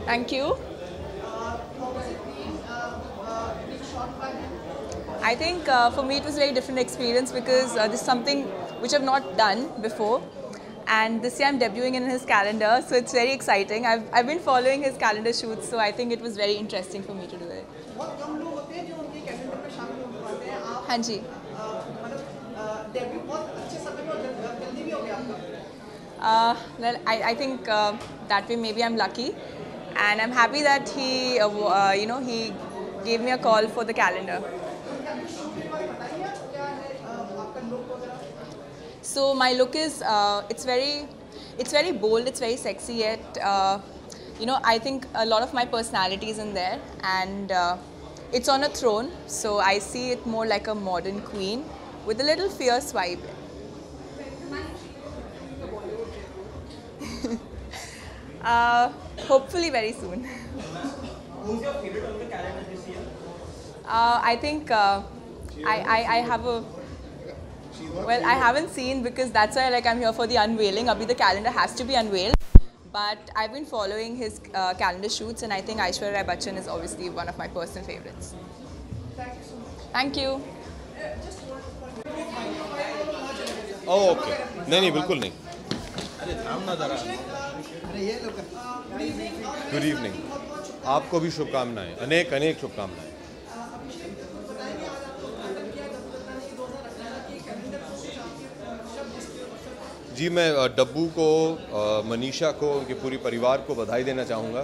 Speaker 15: Thank you. I think for me it was a very different experience because this is something which I've not done before, and this year I'm debuting in his calendar, so it's very exciting. I've been following his calendar shoots, so I think it was very interesting for me to do it. हाँ जी. Well, I think that way maybe I'm lucky, and I'm happy that he, he gave me a call for the calendar. So my look is, it's very bold, it's very sexy, yet, I think a lot of my personality is in there, and it's on a throne, so I see it more like a modern queen with a little fierce vibe. Hopefully very soon.
Speaker 12: Who's your favorite on the calendar this year?
Speaker 15: I think I have a... Well, I haven't seen because that's why I'm here for the unveiling. Abhi the calendar has to be unveiled. But I've been following his calendar shoots, and I think Aishwarya Rai Bachchan is obviously one of my personal favorites.
Speaker 3: Thank you so much.
Speaker 15: Thank you.
Speaker 2: Oh, okay. नहीं बिल्कुल नहीं. Good evening. आपको भी शुभकामनाएं. अनेक अनेक शुभकामनाएं. जी मैं डब्बू को, मनीषा को, उनके पूरी परिवार को बधाई देना चाहूँगा.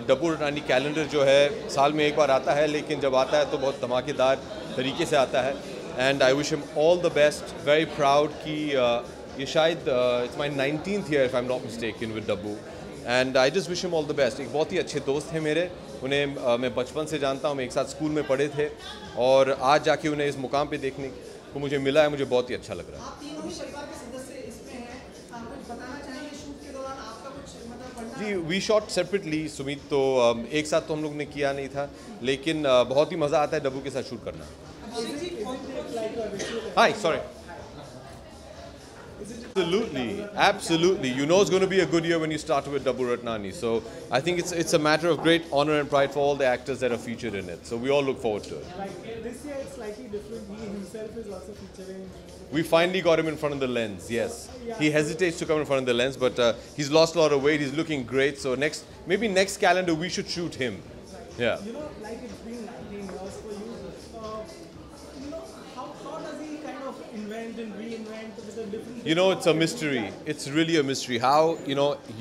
Speaker 2: डब्बू रटनानी कैलेंडर जो है साल में एक बार आता है, लेकिन जब आता है तो बहुत धमाकेदार तरीके से आता है. And I wish him all the best. Very proud कि ये शायद it's my 19th year if I am not mistaken with Dabboo. And I just wish him all the best. एक बहुत ही अच्छे दोस्त हैं मेरे. उन्हें मैं बचपन से जानता हूँ. मैं एक साथ स्कूल में पढ़े थे, और आज जाके उन्हें इस मुकाम पे देखने को मुझे मिला है. मुझे बहुत ही अच्छा लग रहा है. जी वी शॉट सेपरेटली सुमित. तो एक साथ तो हम लोग ने किया नहीं था, लेकिन बहुत ही मज़ा आता है डब्बू के साथ शूट करना. Hi sorry. Absolutely. You know it's going to be a good year when you start with Dabbu Ratnani. So I think it's a matter of great honor and pride for all the actors that are featured in it. So we all look forward to it.
Speaker 16: This year it's slightly different. He himself is also featuring.
Speaker 2: We finally got him in front of the lens. Yes, he hesitates to come in front of the lens, but he's lost a lot of weight. He's looking great. So maybe next calendar we should shoot him. Yeah.
Speaker 16: You know, like it's been 19 years for you. How does he kind of invent and reinvent with a different?
Speaker 2: You know, it's a mystery. It's really a mystery. How,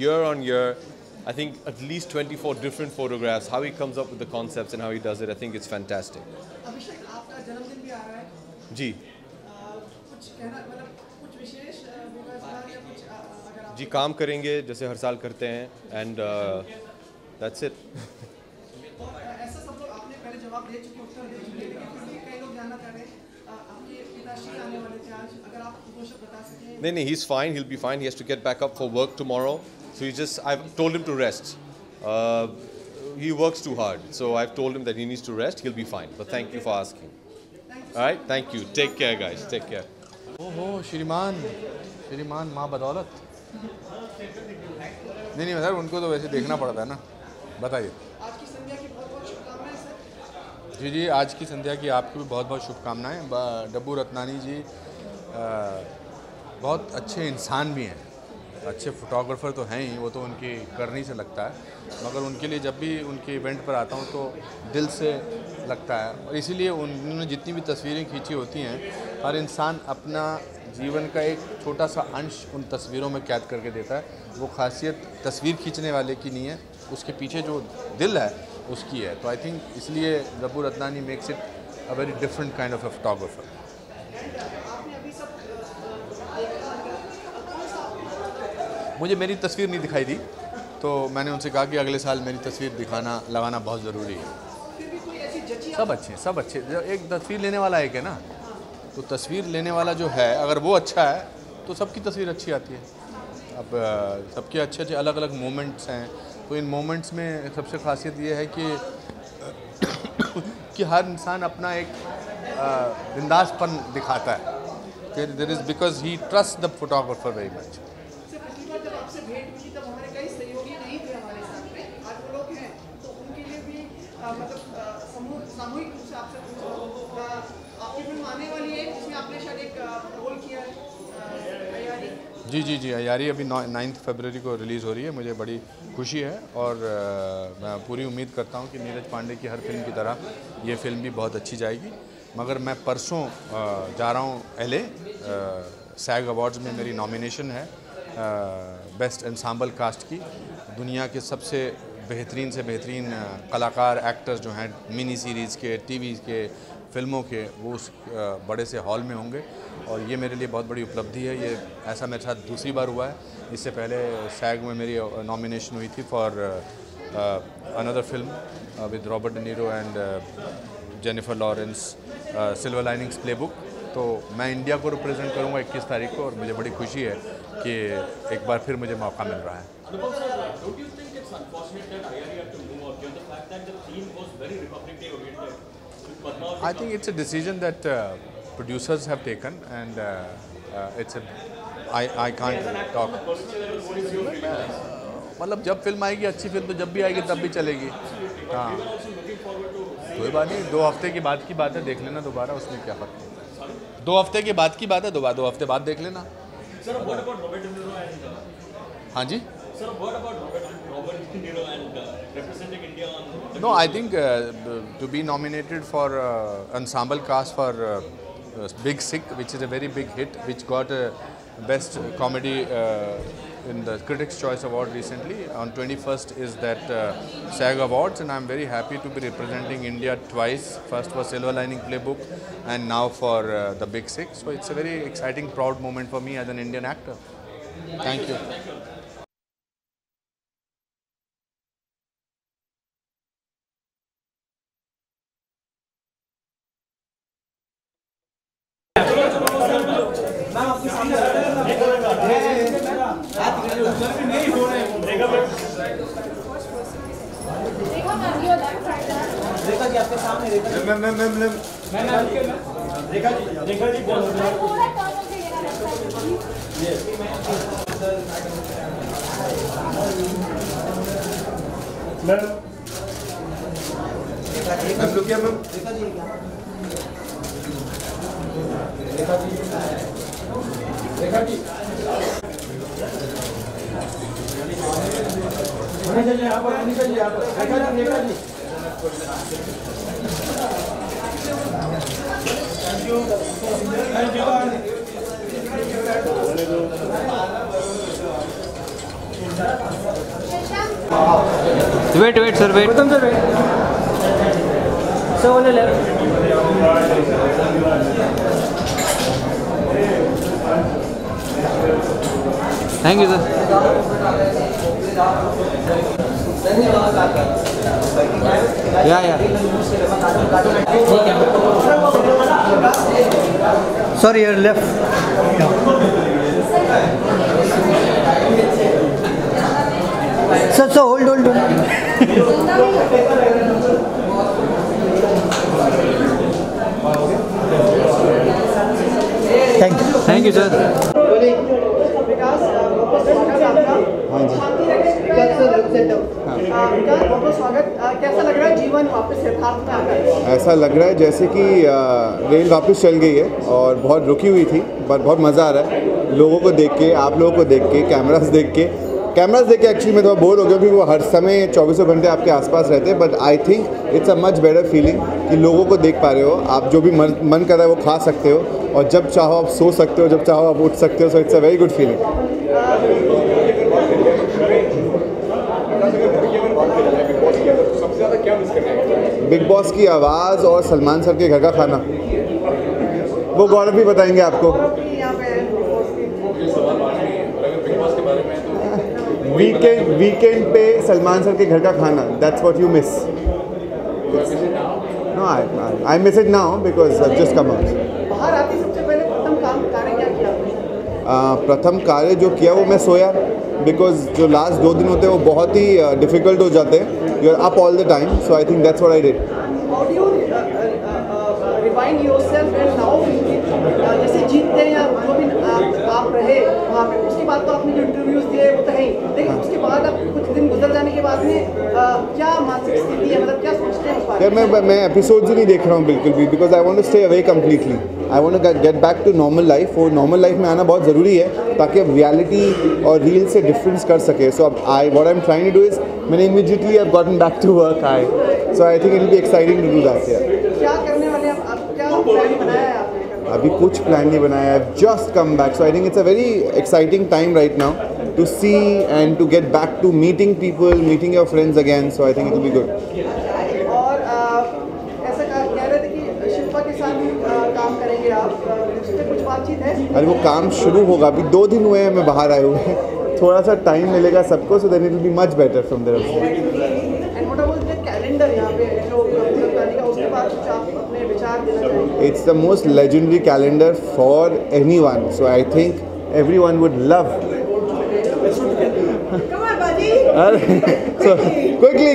Speaker 2: year on year, I think at least 24 different photographs, how he comes up with the concepts and how he does it, I think it's fantastic.
Speaker 3: अभिषेक आपका जन्मदिन भी आ रहा है.
Speaker 2: जी.
Speaker 3: कुछ कहना मतलब कुछ विशेष विवरण या कुछ अगर आप
Speaker 2: जी काम करेंगे जैसे हर साल करते हैं, and that's it.
Speaker 3: ऐसा सब लोग आपने पहले जवाब दे चुके, उत्तर दे चुके, लेकिन फिर भी कई लोग जानना चाह रहे हैं. आपके पिताश्री आने वाले थे आज, अगर आप दो शब्द बता सकें.
Speaker 2: नहीं, he's fine. He'll be fine. He has to get back up for work tomorrow. So I've told him to rest. He works too hard. So I've told him that he needs to rest. He'll be fine. But thank you for asking. All right? Thank you. Take care, guys. Take care.
Speaker 13: ओहो श्रीमान माँ बदौलत. नहीं sir, उनको तो वैसे देखना पड़ता है ना। बताइए।
Speaker 3: आज की संध्या की बहुत बहुत शुभकामनाएं सर।
Speaker 13: जी, आज की संध्या की आपको भी बहुत बहुत शुभकामनाएं। डब्बू रत्नानी जी बहुत अच्छे इंसान भी हैं, अच्छे फोटोग्राफर तो हैं ही, वो तो उनकी करनी से लगता है, मगर उनके लिए जब भी उनके इवेंट पर आता हूँ तो दिल से लगता है। और इसीलिए उन्होंने जितनी भी तस्वीरें खींची होती हैं, हर इंसान अपना जीवन का एक छोटा सा अंश उन तस्वीरों में कैद करके देता है। वो खासियत तस्वीर खींचने वाले की नहीं है, उसके पीछे जो दिल है उसकी है। तो आई थिंक इसलिए Dabboo Ratnani makes it a very different kind of a photographer. मुझे मेरी तस्वीर नहीं दिखाई दी, तो मैंने उनसे कहा कि अगले साल मेरी तस्वीर लगाना बहुत ज़रूरी है। सब अच्छे। एक तस्वीर लेने वाला एक है ना, तो तस्वीर लेने वाला जो है अगर वो अच्छा है तो सबकी तस्वीर अच्छी आती है। अब सबके अच्छे अलग अलग मोमेंट्स हैं, तो इन मोमेंट्स में सबसे खासियत ये है कि हर इंसान अपना एक बिंदासपन दिखाता है। There is because he trust the photographer very much.
Speaker 3: आपसे भेंट हुई तब हमारे कई सहयोगी नहीं थे हमारे साथ में, आज वो लोग हैं, तो उनके लिए भी मतलब सामूहिक रूप से आपसे आपकी फिल्म आने वाली है जिसमें आपने शायद एक रोल किया है, अयारी।
Speaker 13: जी, अयारी अभी 9 फरवरी को रिलीज़ हो रही है। मुझे बड़ी खुशी है और मैं पूरी उम्मीद करता हूँ कि नीरज पांडे की हर फिल्म की तरह ये फिल्म भी बहुत अच्छी जाएगी। मगर मैं परसों जा रहा हूँ LA, सैग अवार्ड्स में मेरी नॉमिनेशन है बेस्ट एंसाम्बल कास्ट की। दुनिया के सबसे बेहतरीन से बेहतरीन कलाकार, एक्टर्स जो हैं मिनी सीरीज़ के, टीवी के, फिल्मों के, वो उस बड़े से हॉल में होंगे और ये मेरे लिए बहुत बड़ी उपलब्धि है। ये ऐसा मेरे साथ दूसरी बार हुआ है। इससे पहले सैग में मेरी नॉमिनेशन हुई थी for another film with Robert De Niro and Jennifer Lawrence, silver linings playbook. तो मैं इंडिया को रिप्रेजेंट करूंगा 21 तारीख को और मुझे बड़ी खुशी है कि एक बार फिर मुझे मौका मिल रहा है। I think it's a decision that producers have taken and I can't talk. मतलब जब फिल्म आएगी, अच्छी फिल्म तो जब भी आएगी तब भी चलेगी। हाँ, कोई बात नहीं, 2 हफ्ते की बात है, देख लेना दोबारा, उसमें क्या फर्क है। 2 हफ्ते की बात है, 2 हफ्ते बाद देख लेना। हाँ जी। No, I think to be nominated for ensemble cast for Big Sick, which is a very big hit, which got best comedy in the Critics' Choice Award recently. On 21st is that SAG Awards, and I'm very happy to be representing India twice. First for Silver Lining Playbook, and now for the Big Sick. So it's a very exciting, proud moment for me as an Indian actor. Thank you.
Speaker 17: Wait, sir, wait. So on the left. Thank you, sir. Yeah. Sorry, your left. So hold. Thank you, sir.
Speaker 3: स्वागत। कैसा लग रहा है जीवन वापस यथार्थ में आकर?
Speaker 2: ऐसा लग रहा है जैसे कि रेल वापस चल गई है और बहुत रुकी हुई थी, पर बहुत मज़ा आ रहा है लोगों को देख के, आप लोगों को देख के, कैमरास देख के एक्चुअली मैं थोड़ा बोर हो गया क्योंकि वो हर समय 24 घंटे आपके आसपास रहते हैं। But I think it's a much better feeling कि लोगों को देख पा रहे हो, आप जो भी मन कर रहा है वो खा सकते हो, और जब चाहो आप सो सकते हो, जब चाहो आप उठ सकते हो। So it's a very good feeling. Big boss की आवाज़ और सलमान सर के घर का खाना, वो गौरव भी बताएंगे आपको। वीकेंड पे सलमान सर के घर का खाना, that's what you miss. No, I miss it now because I just come out.
Speaker 3: बाहर आते सबसे पहले प्रथम कार्य क्या किया? प्रथम कार्य जो किया वो मैं सोया, बिकॉज जो लास्ट 2 दिन होते हैं वो बहुत ही डिफ़िकल्ट हो जाते हैं। You are up all the time, so I think that's what I did. How do you rewind yourself and now जैसे जीतते हैं या जो भी आप रहे वहाँ पे, उसके बाद तो आपने जो इंटरव्यूज दिए वो तो है ही, लेकिन उसके बाद अब कुछ दिन गुजर जाने के बाद में क्या मानसिक स्थिति है, मतलब क्या सोचते हैं उस बारे में?
Speaker 2: मैं एपिसोड्स ही नहीं देख रहा हूँ बिल्कुल भी, because I want to stay away completely. I want to get back to normal life. वो नॉर्मल लाइफ में आना बहुत ज़रूरी है ताकि अब रियलिटी और रील से डिफरेंस कर सके। सो अब what I am trying to do is, मैंने इमीडिएटली अब gotten back to work. So I think it will be exciting to do that.
Speaker 3: क्या करने वाले आप, क्या प्लान बनाया है आपने?
Speaker 2: अभी कुछ प्लान नहीं बनाया है, just come back. So I think it's a very exciting time right now to see and to get back to meeting people, meeting your friends again. So I think it will be good.
Speaker 3: और ऐसा कह रहे थे कि शिल्पा के साथ काम करेंगे आप, उस पर कुछ बातचीत है?
Speaker 2: अरे वो काम शुरू होगा, अभी 2 दिन हुए हैं मैं बाहर आए हुए हैं, थोड़ा सा टाइम मिलेगा सबको, so then it will be much better from there.
Speaker 3: And what about the calendar यहाँ पे जो का, उसके बाद कुछ आप अपने विचार देना चाहिए?
Speaker 2: It's the most legendary calendar for anyone, so I think everyone would love.
Speaker 3: Come on, buddy.
Speaker 2: So quickly,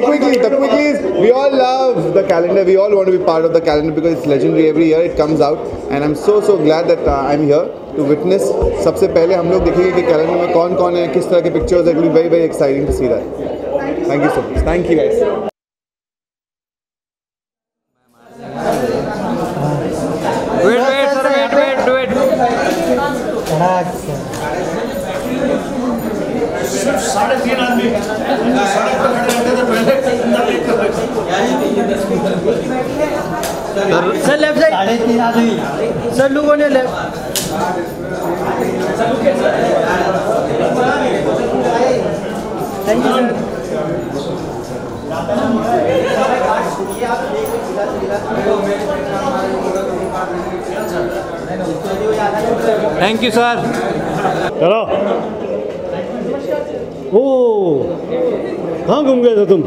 Speaker 2: the quickies. We all love the calendar. We all want to be part of the calendar because it's legendary. Every year it comes out, and I'm so glad that I'm here to witness. सबसे पहले हम लोग देखेंगे कि calendar में कौन-कौन है, किस तरह के pictures. It will be very exciting to see that. Thank you so much. Thank you guys.
Speaker 17: Sir left side 3.5 आदमी सर, लोगों ने left. Thank you sir. Thank you sir.
Speaker 11: चलो। ओ, कहाँ घूम गए थे तुम?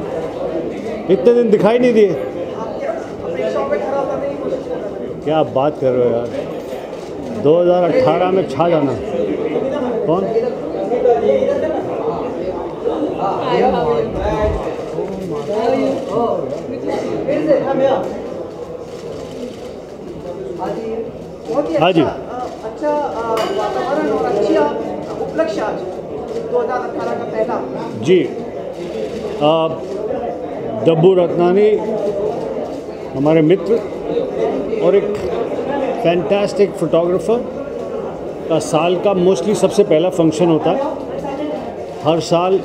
Speaker 11: इतने दिन दिखाई नहीं दिए। क्या बात कर रहे हो यार, 2018 में छा जाना। कौन? हाँ जी।
Speaker 3: अच्छा वातावरण और अच्छा उपलक्ष्य आज 2018 का पहला।
Speaker 11: जी, डब्बू रत्नानी हमारे मित्र और एक फैंटास्टिक फोटोग्राफर का साल का मोस्टली सबसे पहला फंक्शन होता है। हर साल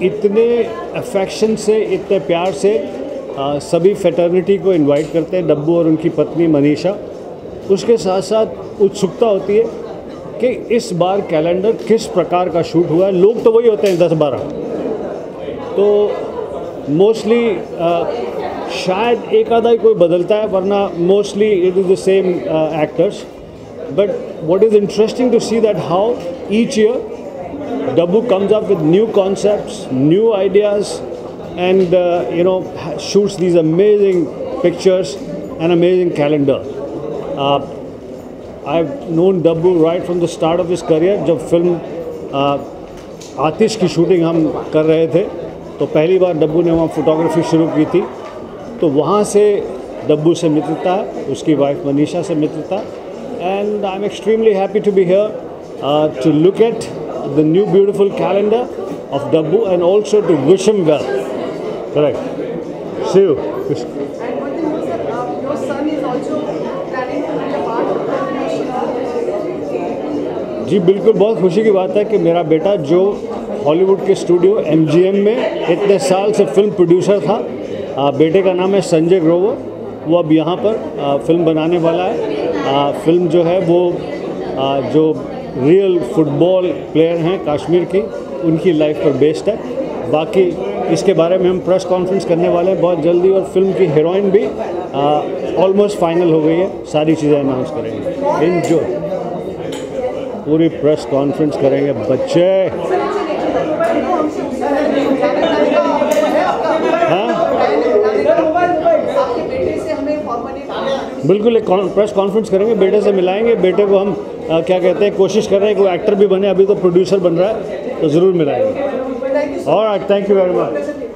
Speaker 11: इतने अफेक्शन से, इतने प्यार से सभी फेटर्निटी को इनवाइट करते हैं, डब्बू और उनकी पत्नी मनीषा। उसके साथ साथ उत्सुकता होती है कि इस बार कैलेंडर किस प्रकार का शूट हुआ है। लोग तो वही होते हैं 10-12, तो मोस्टली शायद एक आधा ही कोई बदलता है, वरना mostly it is the same actors. But what is interesting to see that how each year Dabboo comes up with new concepts, new ideas, and shoots these amazing pictures and amazing calendar. I've known Dabbu right from the start of his career. जब film आतिश की shooting हम कर रहे थे तो पहली बार डब्बू ने वहाँ फोटोग्राफी शुरू की थी, तो वहाँ से डब्बू से मित्रता, उसकी वाइफ मनीषा से मित्रता। And I am extremely happy to be here to look at the new beautiful calendar of Dabbu and also to wish him well
Speaker 18: Correct. See you.
Speaker 19: And one thing more, sir, your son is also planning to be a part of the
Speaker 18: जी बिल्कुल, बहुत खुशी की बात है कि मेरा बेटा जो हॉलीवुड के स्टूडियो MGM में इतने साल से फिल्म प्रोड्यूसर था, बेटे का नाम है संजय ग्रोवर, वो अब यहाँ पर फिल्म बनाने वाला है। फिल्म जो है वो जो रियल फुटबॉल प्लेयर हैं कश्मीर की, उनकी लाइफ पर बेस्ड है। बाकी इसके बारे में हम प्रेस कॉन्फ्रेंस करने वाले हैं बहुत जल्दी, और फिल्म की हीरोइन भी ऑलमोस्ट फाइनल हो गई है, सारी चीज़ें अनाउंस करेंगे। एंजॉय, पूरी प्रेस कॉन्फ्रेंस करेंगे बच्चे। हाँ बिल्कुल, एक प्रेस कॉन्फ्रेंस करेंगे, बेटे से मिलाएंगे। बेटे को हम क्या कहते हैं, कोशिश कर रहे हैं कि वो एक्टर भी बने, अभी तो प्रोड्यूसर बन रहा है, तो ज़रूर मिलाएंगे। और थैंक यू वेरी मच।